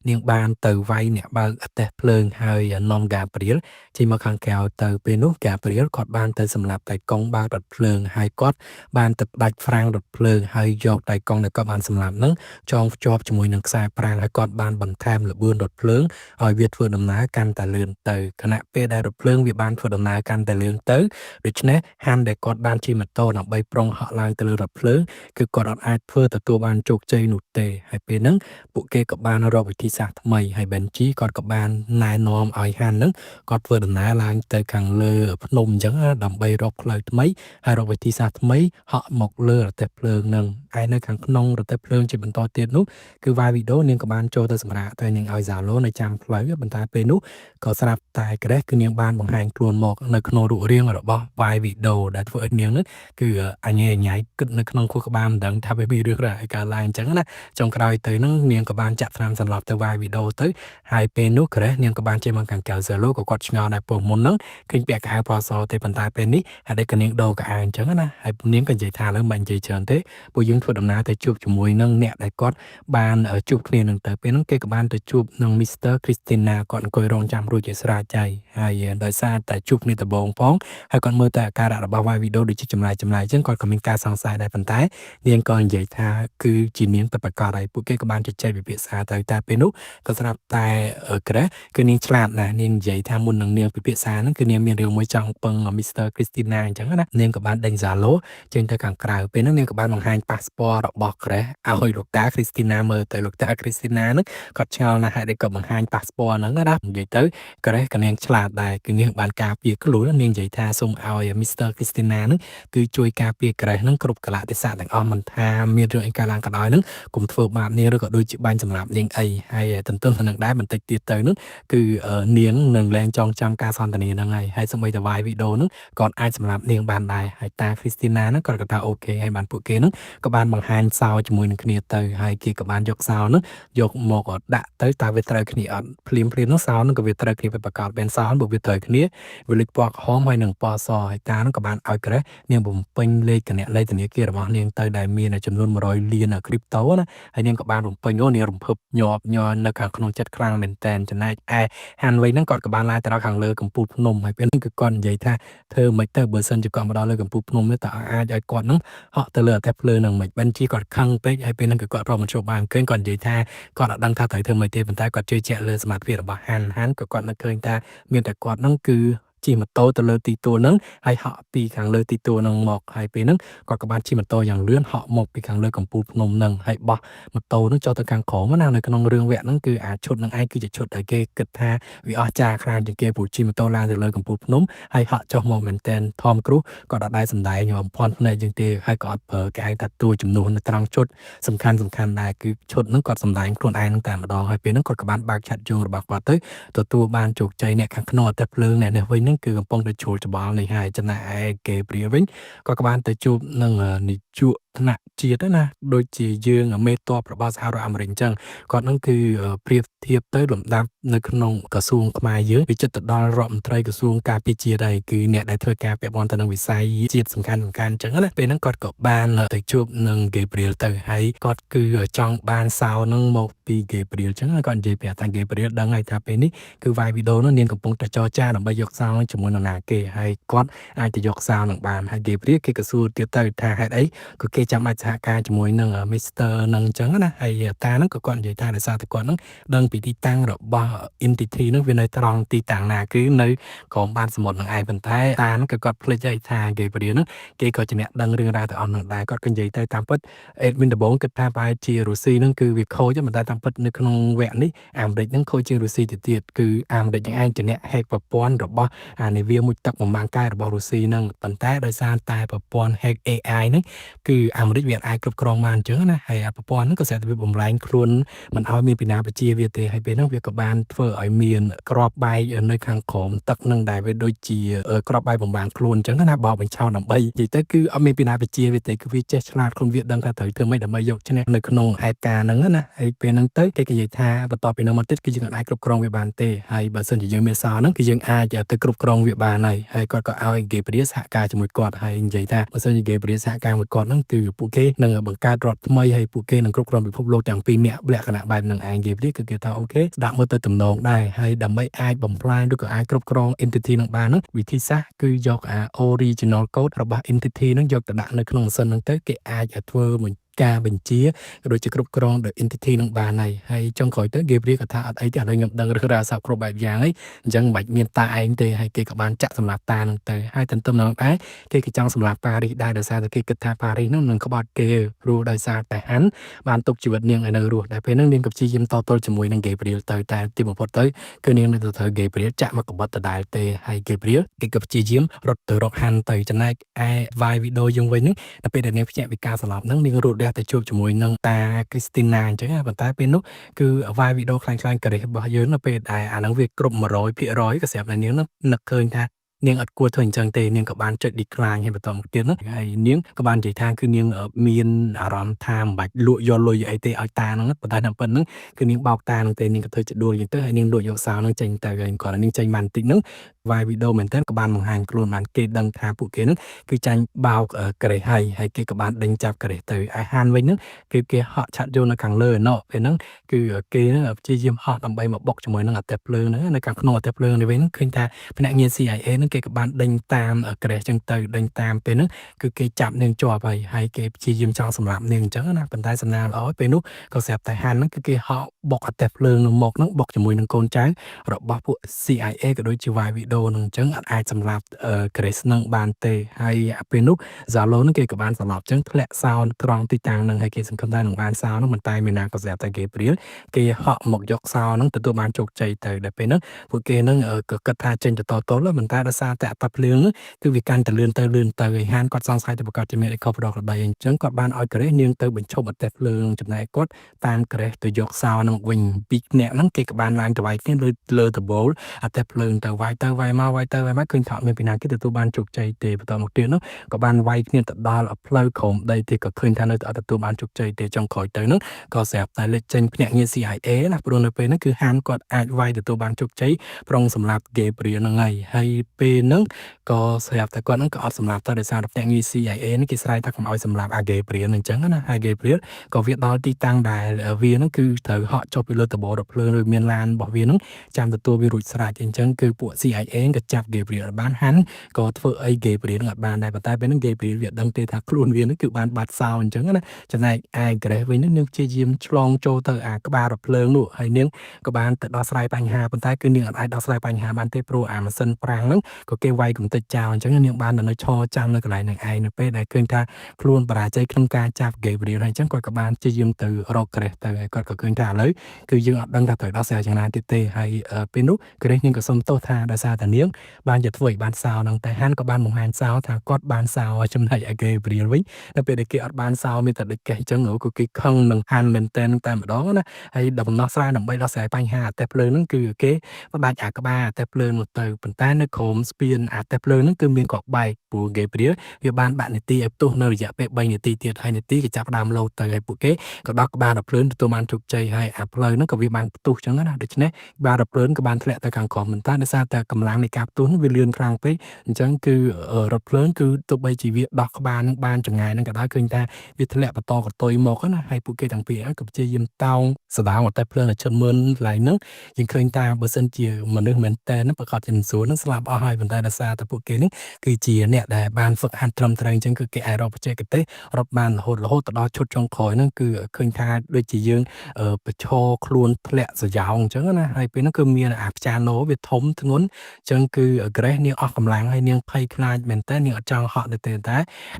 នាងបានទៅវាយអ្នកបើកអត្តភ្លើងហើយនាំ Gabriel ចេញមកខាងក្រៅទៅពេលនោះ Gabriel គាត់បានទៅសម្លាប់តៃកុងបើករថភ្លើងហើយគាត់បានទៅផ្ដាច់ហ្វ្រាំងរថភ្លើងហើយយកតៃកុងដែលគាត់បានសម្លាប់ហ្នឹងចងភ្ជាប់ជាមួយនឹងខ្សែប្រាំងហើយគាត់បានបន្ថែមល្បឿនរថភ្លើងឲ្យវាធ្វើដំណើរកាន់តែលឿនទៅខណៈពេលដែលរថភ្លើងវាបានធ្វើដំណើរកាន់តែលឿនទៅដូច្នេះហាន់ដែលគាត់បានជិះម៉ូតូដើម្បីប្រុងហក់ឡើងទៅលើរថភ្លើងគឺគាត់អត់អាចធ្វើទទួលបានជោគជ័យនោះទេហើយពេលហ្នឹងពួកគេក៏បានរកវិធីសាស្ត្រថ្មីហើយ Benji គាត់ក៏បានណែនាំឲ្យហាន់ហ្នឹងគាត់ធ្វើដំណើរឡើងទៅខាងលើភ្នំអញ្ចឹងដើម្បីរកផ្លូវថ្មីហើយរកវិធីសាស្ត្រថ្មីហក់មកលើរទេះភ្លើងហ្នឹងហើយនៅខាងក្នុងរទេះភ្លើងជាបន្តទៀតនោះគឺ Y Video នាងក៏បានចូលទៅសម្រាប់តែនាងឲ្យ Zalo នៅចាំផ្លូវប៉ុន្តែពេលនោះក៏ស្រាប់តែ Grace គឺនាងបានបង្ហាញខ្លួនមកនៅក្នុងរូបរាងរបស់ Y Video ដែលធ្វើឲ្យនាងហ្នឹងគឺអញញ៉ៃគិតនៅក្នុងខួរក្បាលមិនដឹង ដឹងថាវាមានរឿងរ៉ាវអីកើតឡើងអញ្ចឹងណាចុងក្រោយទៅហ្នឹងនាងក៏បានចាក់ថ្នាំសន្លប់ទៅវាយវីដេអូទៅហើយពេលនោះក្រេះនាងក៏បានចេញមកខាងកៅហ្សែលូក៏គាត់ឆ្ងល់ដែរព្រោះមុនហ្នឹងឃើញពាក់កៅអៅពណ៌សទេប៉ុន្តែពេលនេះហើយដែលក៏នាងដូរកៅអៅអញ្ចឹងណាហើយនាងក៏និយាយថាឥឡូវមិននិយាយច្រើនទេពួកយើងធ្វើដំណើរទៅជួបជាមួយនឹងអ្នកដែលគាត់បានជួបគ្នានឹងទៅពេលហ្នឹងគេក៏បានទៅជួបនឹង Mr. Christina គាត់អង្គុយរងចាំរួចជាស្រេចហើយដោយសារតែជួបគ្នាដំបូងផងហើយគាត់មើលតែអាការៈរបស់វាយវីដេអូដូចជាចម្លែកអញ្ចឹងគាត់ក៏មានការសង្ស័យដែរប៉ុន្តែនាងក៏និយាយថាគឺជានាងពិតប្រាកដហើយពួកគេក៏បានជជែកពិភាក្សាទៅតែពេលនោះក៏ស្រាប់តែក្រេះគឺនាងឆ្លាតណាស់នាងនិយាយថាមុននឹងនាងពិភាក្សាហ្នឹងគឺនាងមានរឿងមួយចង់ពឹង Mr. Christina អញ្ចឹងណានាងក៏បានដេញ Zalo ចេញទៅខាងក្រៅពេលហ្នឹងនាងក៏បានបង្ហាញប៉ាសពតរបស់ក្រេះឲ្យលោកតា Christina មើលទៅលោកតា Christina ហ្នឹងគាត់ឆ្ងល់ណាស់ហើយដែលគាត់បង្ហាញប៉ាសពតហ្នឹងណានិយាយទៅក្រេះក៏នាងឆ្លាតដែរគឺនាងបានការពារខ្លួននាងនិយាយថាសូមឲ្យ Mr. Christina ហ្នឹងគឺជួយការពារក្រេះហ្នឹងគ្រប់កលៈទេសៈទាំងអស់មិនថាមានរឿងអីកើតឡើងក៏ដោយហ្នឹងកុំធ្វើបាបនាងឬក៏ដូចជាបាញ់សម្រាប់នាងអីហើយទន្ទឹមទៅនឹងដែរបន្តិចទៀតទៅហ្នឹងគឺនាងនឹងលែងចងចាំការសន្ទនាហ្នឹងហើយសូម្បីតែវាយវីដេអូហ្នឹងគាត់អាចសម្រាប់នាងបានដែរហើយតា Christina ហ្នឹងគាត់ក៏ថាអូខេហើយបានពួកគេហ្នឹងក៏បានបង្ហាញសោជាមួយនឹងគ្នាទៅហើយគេក៏បានយកសោហ្នឹងយកមកដាក់ទៅតើវាត្រូវគ្នាអត់ភ្លាមហ្នឹងសោហ្នឹងក៏វាត្រូវគ្នាប្រកបបែនសោបើវាត្រូវគ្នាវាលេខពណ៌ក្រហមហើយនឹងពណ៌សហើយតាហ្នឹងក៏បានឲ្យក្រេះនាងបំពេញលេខគណលេខធនាគាររបស់នាងទៅដែលមានចំនួន100លានគ្រីបតូណាហើយនាងក៏បានបំពេញនាងរំភើបញាប់ញ័រនៅខាងក្នុងចិត្តខ្លាំងមែនតែនចំណែកឯហាន់វៃហ្នឹងគាត់ក៏បានឡាយទៅដល់ខាងលើកំពូលភ្នំហើយពេលហ្នឹងគឺគាត់និយាយថាធ្វើមិនទៅបើសិនជាគាត់មកដល់លើកំពូលភ្នំនេះតើអាចឲ្យគាត់ហ្នឹងហក់ទៅលើអធិភ្លើនឹងមិនបានជាគាត់ខឹងពេកហើយពេលហ្នឹងគឺគាត់រកមជ្ឈបានឃើញគាត់និយាយថាគាត់អត់ដឹងថាត្រូវធ្វើមិនទេប៉ុន្តែគាត់ជឿជាក់លើសមត្ថភាពរបស់ហាន់ក៏គាត់នឹកឃើញថាមានតែគាត់ហ្នឹងគឺជិះម៉ូតូទៅលើទីទួលហ្នឹងហើយហក់ពីខាងលើទីទួលហ្នឹងមកហើយពេលហ្នឹងគាត់ក៏បានជិះម៉ូតូយ៉ាងលឿនហក់មកពីខាងលើកំពូលភ្នំហ្នឹងហើយបោះម៉ូតូហ្នឹងចុះទៅខាងក្រោមណានៅក្នុងរឿងវគ្គហ្នឹងគឺអាឈុតហ្នឹងឯងគឺជាឈុតដែលគេគិតថាវាអស្ចារ្យខ្លាំងជាងគេព្រោះជិះម៉ូតូឡើងទៅលើកំពូលភ្នំហើយហក់ចុះមកមែនតែនថមគ្រូគាត់អត់ដែរសំដែងបំផន់ភ្នែកជាងទេហើយក៏អត់ប្រើគេហៅថាតួចំនួននៅត្រង់ឈុតសំខាន់ដែរគឺឈុតហ្នឹងគាត់សំដែងខ្លួនឯងហ្នឹងតែម្ដងហើយពេលហ្នឹងគាត់ក៏បានបើកឆាត់យងរបស់គាត់ទៅទទួលបានជោគជ័យអ្នកខាងក្នុងអត្តភ្លើងអ្នកនេះវិញហ្នឹងគឺកំពុងតែជួលច្បល់នេះហើយចំណែកឯគេព្រាវិញគាត់ក៏បានទៅជួបនឹងនាយកថ្នាក់ជាតិណាដូចជាយើងមេតបរបស់សហរដ្ឋអាមេរិកអញ្ចឹងគាត់ហ្នឹងគឺប្រៀបធៀបទៅលំដាប់នៅក្នុងក្រសួងខ្មែរយើងវាចិត្តទៅដល់រដ្ឋមន្ត្រីក្រសួងការពារជាតិហើយគឺអ្នកដែលធ្វើការពាក់ព័ន្ធទៅនឹងវិស័យជាតិសំខាន់អញ្ចឹងណាពេលហ្នឹងគាត់ក៏បានទៅជួបនឹង Gabriel ទៅហើយគាត់គឺចង់បានសោហ្នឹងមកពី Gabriel អញ្ចឹងគាត់និយាយប្រាប់ថា Gabriel ដឹងហើយថាពេលនេះគឺវាយវីដេអូនោះនាងកំពុងតែចរចាដើម្បីយកសោជាមួយនរណាគេហើយគាត់អាចទៅយកសោនឹងបានហើយ Gabriel គេក៏សួរទៀតទៅថាហេតុអីក៏គេចាំបាច់សហការជាមួយនឹង Mr នឹងអញ្ចឹងណាហើយតាហ្នឹងក៏គាត់និយាយថាដោយសារតែគាត់ហ្នឹងដឹងពីទីតាំងរបស់ entity ហ្នឹងវានៅត្រង់ទីតាំងណាគឺនៅក្រោមបានសមុទ្រនឹងឯងប៉ុន្តែតាហ្នឹងក៏គាត់ភ្លេចហើយថា Gabriel ហ្នឹងគេក៏ជាអ្នកដឹងរឿងរ៉ាវទាំងអស់ហ្នឹងដែរគាត់ក៏និយាយទៅតាមពិត Edwin ដំបងគិតថាប្រហែលជារុស្ស៊ីហ្នឹងគឺវាខូចប៉ុន្តែតាមពិតនៅក្នុងវគ្គនេះអាមេរិកហ្នឹងខូចជាងរុស្ស៊ីទៅទៀតគឺអាមេរិកហ្នឹងឯងជាអ្នក hack ប្រព័ន្ធរបស់អានាវាមុជទឹកបំបាំងកាយរបស់រុស្ស៊ីហ្នឹងប៉ុន្តែដោយសារតែប្រព័ន្ធ hack AI ហ្នឹងគឺអាមេរិកវាអាចគ្រប់គ្រងបានអញ្ចឹងណាហើយប្រព័ន្ធហ្នឹងក៏ស្រាប់តែវាបំលែងខ្លួនមិនឲ្យមានពីណាបជាវាទេហើយពេលហ្នឹងវាក៏បានធ្វើឲ្យមានក្របបែកនៅខាងក្រោមទឹកហ្នឹងដែរវាដូចជាក្របបែកបំបាំងខ្លួនអញ្ចឹងណាបោកបញ្ឆោតដើម្បីនិយាយទៅគឺអត់មានពីណាបជាវាទេគឺវាចេះឆ្លាតខ្លួនវាដឹងថាត្រូវធ្វើម៉េចដើម្បីយកឈ្នះនៅក្នុងហេតុការណ៍ហ្នឹងណាហើយពេលហ្នឹងទៅគេនិយាយថាបន្ទាប់ពីហ្នឹងមកទៀតគឺយើងអាចគ្រប់គ្រងវាបានទេហើយបើសិនជាយើងមានសោហ្នឹងគឺយើងអាចទៅគ្រប់គ្រងវាបានហើយគាត់ក៏ឲ្យ Gabriel សហការជាមួយគាត់ហើយនិយាយថាបើសិនជា Gabriel សហការមួយគាត់ហ្នឹងគឺពួកគេនឹងបង្កើតរដ្ឋថ្មីហើយពួកគេនឹងគ្រប់គ្រងពិភពលោកទាំងពីរនាក់លក្ខណៈបែបហ្នឹងឯង Gabriel គឺគេថាអូខេស្ដាប់មើលទៅទំនងដែរហើយដើម្បីអាចបំផ្លាញឬក៏អាចគ្រប់គ្រង entity ហ្នឹងបានហ្នឹងវិធីសាស្ត្រគឺយកoriginal code របស់ entity ហ្នឹងយកទៅដាក់នៅក្នុងម៉ាស៊ីនហ្នឹងទៅគេអាចធ្វើការបញ្ជាក៏ដូចជាគ្រប់គ្រងដោយ entity នឹងបានហើយចុងក្រោយទៅ Gabriel ក៏ថាអត់អីទេឥឡូវខ្ញុំដឹងរឿងរ៉ាវសពគ្រប់បែបយ៉ាងហើយអញ្ចឹងមិនបាច់មានតាឯងទេហើយគេក៏បានចាក់សម្លាប់តានឹងទៅហើយទន្ទឹមនឹងដែរគេក៏ចង់សម្លាប់ប៉ារីសដែរដោយសារតែគេគិតថាប៉ារីសនោះនឹងក្បត់គេព្រោះដោយសារតែហាន់បានទុកជីវិតនាងឲ្យនៅរស់តែពេលហ្នឹងនាងក៏ព្យាយាមតទល់ជាមួយនឹង Gabriel ទៅតែទីបំផុតទៅគឺនាងនៅទៅត្រូវ Gabriel ចាក់មកក្បត់ដដែលទេហើយ Gabriel គេក៏ព្យាយាមរត់ទៅរកហាន់ទៅចំណែកឯ វាយវីដេអូយើងវិញហ្នឹងដល់ពេលដែលនាងភ្ញាក់ពីការស្លាប់ហ្នឹងនាងរត់ទៅជួបជាមួយនឹងតា Christina អញ្ចឹងប៉ុន្តែពេលនោះគឺវាយវីដេអូខ្លាំងៗកេរេរបស់យើងនៅពេលដែលអាហ្នឹងវាគ្រប់100%ក៏ស្រាប់តែនាងនឹកឃើញថា នាងអត់គួរធ្វើអញ្ចឹងទេនាងក៏បានចុច decline ហើយបន្តមកទៀតណាហើយនាងក៏បាននិយាយថាគឺនាងមានអារម្មណ៍ថាមិនបាច់លក់យកលុយអីទេឲ្យតាហ្នឹងប៉ុន្តែតាមពិតហ្នឹងគឺនាងបោកតាហ្នឹងទេនាងក៏ធ្វើជាដួលអញ្ចឹងទៅហើយនាងលក់យកសោហ្នឹងចេញទៅហើយគាត់នាងចេញបានបន្តិចហ្នឹងវាយវីដេអូមែនតើក៏បានបង្ហាញខ្លួនបានគេដឹងថាពួកគេហ្នឹងគឺចាញ់បោកក្រេះហើយគេក៏បានដេញចាប់ក្រេះទៅឯហានវិញហ្នឹងគឺគេហក់ឆាត់យកនៅខាងលើណោះពេលហ្នឹងគឺគេហ្នឹងព្យាយាមហោះដើម្បីមកបុកជាមួយនឹងអតិភ្លើងហ្នឹងនៅខាងក្នុងអតិភ្លើងនេះវិញឃើញថាភ្នាក់ងារ CIA ហ្នឹងគេក៏បានដេញតាមក្រេះចឹងទៅដេញតាមពេលហ្នឹងគឺគេចាប់នាងជាប់ហើយគេព្យាយាមចង់សម្លាប់នាងអញ្ចឹងណាប៉ុន្តែសំណាងល្អពេលនោះក៏ស្រាប់តែហានហ្នឹងគឺគេហក់បុកអតិភ្លើងនឹងមកហ្នឹងបុកជាមួយនឹងកូនចៅរបស់ពួក CIA ក៏ដូចជាវាយវីដេអូហ្នឹងអញ្ចឹងអាចសម្លាប់Grace នឹងបានទេហើយពេលនោះ Zalo ហ្នឹងគេក៏បានសម្លាប់អញ្ចឹងធ្លាក់សោត្រង់ទីតាំងហ្នឹងហើយគេសង្ឃឹមថានឹងបានសោហ្នឹងប៉ុន្តែមានណាក៏ស្រាប់តែគេព្រាលគេហក់មកយកសោហ្នឹងទទួលបានជោគជ័យទៅដល់ពេលហ្នឹងពួកគេហ្នឹងក៏គិតថាចេញទៅតទល់ប៉ុន្តែដោយសារតែអត្តភ្លើងគឺវាកាន់តែលឿនទៅហើយហានគាត់សង្ស័យទៅប្រកាសជាមានអីខុសប្រក្រតីអញ្ចឹងគាត់បានឲ្យ Grace នាងទៅបញ្ឈប់អត្តភ្លើងចំណែកគាត់តាម Grace ទៅយកសោហ្នឹងមកវិញពីរនាក់ហ្នឹងគេក៏បានឡើងទៅវាយគ្នាលើដបូលអត្តភ្លើងទៅវាយទៅវាយមកឃើញថាអត់មានពីណាគេទទួលបានជោគជ័យទេបន្តមកទៀតនោះក៏បានវាយគ្នាទៅដល់ផ្លូវក្រោមដីទេក៏ឃើញថានៅតែអត់ទទួលបានជោគជ័យទេចុងក្រោយទៅនោះក៏ស្រាប់តែលេចចេញភ្នាក់ងារ CIA ណាព្រោះនៅពេលហ្នឹងគឺហានគាត់អាចវាយទទួលបានជោគជ័យប្រុងសម្រាប់ Gabriel ហ្នឹងហើយពេលហ្នឹងក៏ស្រាប់តែគាត់ហ្នឹងក៏អត់សម្លាប់ទៅដោយសារតែភ្នាក់ងារ CIA នេះគេស្រែកថាកុំឲ្យសម្លាប់អា Gabriel អញ្ចឹងណាហើយ Gabriel ក៏វាដល់ទីតាំងដែលវាហ្នឹងគឺត្រូវហក់ចុះពីលើដបរថភ្លើងឬមានឡានរបស់វាហ្នឹងចាំទទួលវារួចស្រេចអញ្ចឹងគឺពួក CIA ក៏ចាប់ Gabriel បានហាន់ក៏ធ្វើអី Gabriel នឹងអត់បានដែរប៉ុន្តែពេលហ្នឹង Gabriel វាដឹងទេថាខ្លួនវាហ្នឹងគឺបានបាត់សោអញ្ចឹងណាចំណែកឯ Grace វិញហ្នឹងនាងព្យាយាមឆ្លងចូលទៅអាក្បាលរថភ្លើងនោះហើយនាងក៏បានទៅដោះស្រាយបញ្ហាប៉ុន្តែគឺនាងអត់អាចដោះស្រាយបញ្ហាបានទេព្រោះអាម៉ាស៊ីនប្រាំងហ្នឹងក៏គេវាយកំទេចចោលអញ្ចឹងនាងបាននៅឈរចាំនៅកន្លែងនឹងឯងនៅពេលដែលឃើញថាខ្លួនបរាជ័យក្នុងការចាប់ Gabriel ហើយអញ្ចឹងគាត់ក៏បានព្យាយាមទៅរក Grace ទៅហើយគាត់ក៏ឃើញថាឥឡូវគឺយើងអត់ដឹងថាត្រូវដោះស្រាយយ៉ាងណាទៀតទេហើយពេលនោះ Grace នាងក៏សុំទោសថាដោយសារតែនាងបានជាធ្វើឲ្យបានសោហ្នឹងតែហានក៏បានបង្ហាញសោថាគាត់បានសោចំណែកឯ Gabriel វិញនៅពេលដែលគេអត់បានសោមានតែដូចកេះអញ្ចឹងគឺគេខឹងនឹងហានមែនតែនតែម្ដងណាហើយដំណោះស្រាយដើម្បីដោះស្រាយបញ្ហាអតេះភ្លើងហ្នឹងគឺគេបបាច់អាក្បាលអតេះភ្លើងនោះទៅប៉ុន្តែនៅក្រោមស្ពានអតេះភ្លើងហ្នឹងគឺមានគ្រាប់បែកព្រោះ Gabriel វាបានបាក់នីតិឲ្យផ្ទុះនៅរយៈពេល3នាទីទៀតហើយនីតិគេចាប់ផ្ដើមលោតទៅហើយពួកគេក៏ដោះក្បាលរថភ្លើងទទួលបានជោគជ័យហើយអាផ្លូវហ្នឹងក៏វាបានផ្ទុះអញ្ចឹងណាដូច្នេះក្បាលរថភ្លើងក៏បានធ្លាក់ទៅខាងក្រោមប៉ុន្តែដោយសារតែកម្លាំងនៃការផ្ទុះហ្នឹងវាលឿនខ្លាំងពេកអញ្ចឹងគឺរថភ្លើងគឺទោះបីជាវាដោះក្បាលហ្នឹងបានចម្ងាយហ្នឹងក៏ដោយឃើញថាវាធ្លាក់បន្តកតុយមកណាហើយពួកគេទាំងពីរក៏ព្យាយាមតោងសដៅអតេះភ្លើងឲ្យជិតមើលកន្លែងហ្នឹងយើងឃើញថាបើសិនជាមនុស្សមែនតែនប្រកាសជាមិនស្រួលហ្នឹងស្លាប់អស់ហើយប៉ុន្តែដោយសារតែពួកគេនេះគឺជាអ្នកដែលបានហ្វឹកហាត់ត្រឹមត្រូវអញ្ចឹងគឺគេអាចរកបច្ចេកទេសរត់បានរហូតទៅដល់ឈុតចុងក្រោយហ្នឹងគឺឃើញថាដូចជាយើងបញ្ឈរខ្លួនធ្លាក់សយ៉ោងអញ្ចឹងណាហើយពេលហ្នឹងគឺមានអាព្យាណូវាធំធ្ងន់អញ្ចឹងគឺ Grace នាងអស់កម្លាំងហើយនាងភ័យខ្លាចមែនតើនាងអត់ចង់ហក់ទៅទេតែ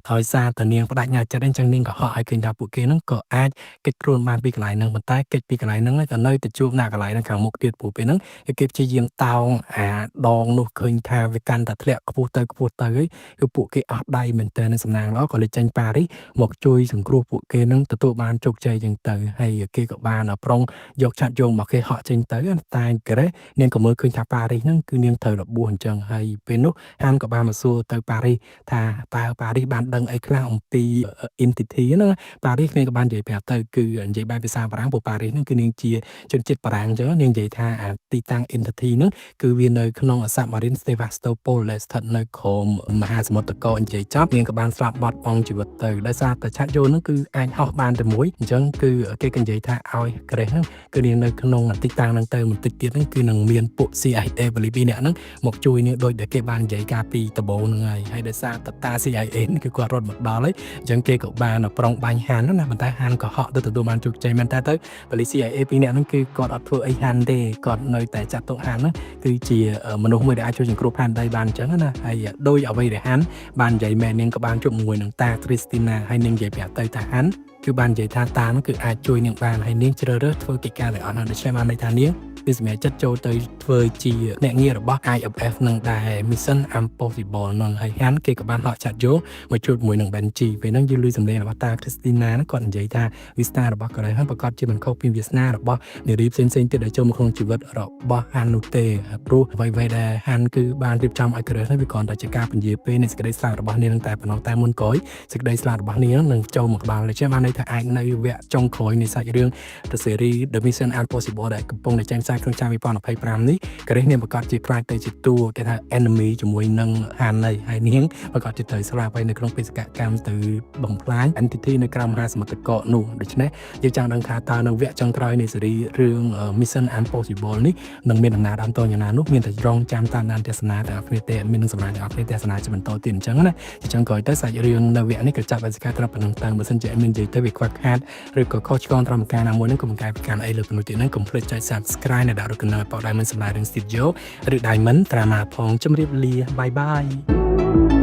ដោយសារតែនាងបដិញ្ញាចិត្តអញ្ចឹងនាងក៏ហក់ឲ្យឃើញថាពួកគេហ្នឹងក៏អាចគេចខ្លួនបានពីកន្លែងហ្នឹងប៉ុន្តែគេចពីកន្លែងហ្នឹងក៏នៅតែជួបណាកន្លែងហ្នឹងខាងមុខទៀតព្រោះពេលហ្នឹងគេព្យាយាមតោងអាដងនោះឃើញថាវាកាន់តែធ្លាក់ខ្ពស់ទៅហើយគឺពួកគេអស់ដៃមែនតើនៅសំណាងល្អក៏លេចចេញប៉ារីសមកជួយសង្គ្រោះពួកគេនឹងទទួលបានជោគជ័យចឹងទៅហើយគេក៏បានប្រុងយកឆាត់យងមកគេហក់ចេញទៅតែ Grace នាងក៏មើលឃើញថាប៉ារីសហ្នឹងគឺនាងត្រូវរបួសអញ្ចឹងហើយពេលនោះហានក៏បានមកសួរទៅប៉ារីសថាតើប៉ារីសបានដឹងអីខ្លះអំពី entity ហ្នឹងប៉ារីសនាងក៏បាននិយាយប្រាប់ទៅគឺនិយាយបែបភាសាបារាំងព្រោះប៉ារីសហ្នឹងគឺនាងជាជនជាតិបារាំងអញ្ចឹងនាងនិយាយថាទីតាំង entity ហ្នឹងគឺវានៅក្នុង Submarine Sevastopol ដែលស្ថិតនៅក្រោមមហាសមុទ្រតកនិយាយចប់នាងក៏បានស្លាប់បាត់បង់ជីវិតទៅដោយសារតែឆាត់យូហ្នឹងគឺអាចហោះបានតែមួយអញ្ចឹងគឺគេក៏និយាយថាឲ្យ Grace ហ្នឹងគឺនាងនៅក្នុងទីតាំងហ្នឹងទៅបន្តិចទៀតហ្នឹងគឺនឹងមានពួក CIA បលីពីអ្នកហ្នឹងមកជួយនាងដូចដែលគេបាននិយាយការពីដំបូងហ្នឹងហើយដោយសារតា CIA គឺគាត់រត់មកដល់ហើយអញ្ចឹងគេក៏បានប្រុងបាញ់ហានណាប៉ុន្តែហានក៏ហក់ទៅទទួលបានជោគជ័យមែនតែទៅបលី CIA ពីរអ្នកហ្នឹងគឺគាត់អត់ធ្វើអីហានទេគាត់នៅតែចាត់ទុកហានហ្នឹងគឺជាមនុស្សមួយដែលអាចជួយសង្គ្រោះផែនដីបានអញ្ចឹងណាហើយដោយអ្វីដែលហានបាននិយាយមែននាងក៏បានជួបជាមួយនឹងតា Christina ហើយនាងនិយាយប្រាប់ទៅតាហានគឺបាននិយាយថាតាហ្នឹងគឺអាចជួយនាងបានហើយនាងជ្រើសរើសធ្វើកិច្ចការទាំងអស់ហ្នឹងដូច្នេះបានន័យថានាង វាសម្រាប់ចិត្តចូលទៅធ្វើជាអ្នកងាររបស់ IFF នឹងដែរ Mission Impossible នឹងហើយហាន់គេក៏បានហក់ចាត់យកមកជួបជាមួយនឹង Benji ពេលហ្នឹងយើងឮសំឡេងរបស់តា Christina គាត់និយាយថាវាសនារបស់គាត់ហើយប្រកាសជាមិនខុសពីវាសនារបស់នារីផ្សេងៗទៀតដែលចូលមកក្នុងជីវិតរបស់ហាន់នោះទេព្រោះអ្វីៗដែលហាន់គឺបានរៀបចំឲ្យក្រឹសហើយវាគ្រាន់តែជាការពន្យាពេលនៃសេចក្តីស្លាប់របស់នាងតែប៉ុណ្ណោះតែមុនក្រោយសេចក្តីស្លាប់របស់នាងនឹងចូលមកក្បាលដូចជាបានន័យថាអាចនៅវគ្គចុងក្រោយនៃសាច់រឿង The Series The Mission Impossible ដែលកំពុងតែចេញផ្សាយក្នុងឆ្នាំ2025នេះក្រឹសនាងប្រកាសជាខ្លាចទៅជាតួគេថា enemy ជាមួយនឹងហាន់ហើយនាងប្រកាសជាត្រូវស្លាប់ហើយនៅក្នុងបេសកកម្មទៅបំផ្លាញ entity នៅក្រោមមហាសមុទ្រទឹកកកនោះដូច្នេះយើងចង់ដឹងថាតើនៅវគ្គចុងក្រោយនៃស៊េរីរឿង Mission Impossible នេះនឹងមានដំណើរដើមតយ៉ាងណានោះមានតែរងចាំតាមដានទស្សនាទាំងអស់គ្នាទេមាននឹងសម្រាប់ទាំងអស់គ្នាទស្សនាជាបន្តទៀតអញ្ចឹងណាអញ្ចឹងក្រោយទៅសាច់រឿងនៅវគ្គនេះក៏ចាប់ឲ្យសកាត្រឹមប៉ុណ្ណឹងទៅបើសិនជាមាននិយាយទៅវាខ្វះខាតឬក៏ខុសឆ្គងត្រឹមការណាមួយនឹងកុំកាយប្រកាន់អីលើប៉ុណ្ណោះទៀតហ្នឹងកុំភ្លេចចុច Subscribe នៅដាក់រូបកណ្ដឹងឲ្យបក Diamond សម្រាប់រឿង Studio ឬ Diamond Drama ផងជម្រាបលាបាយបាយ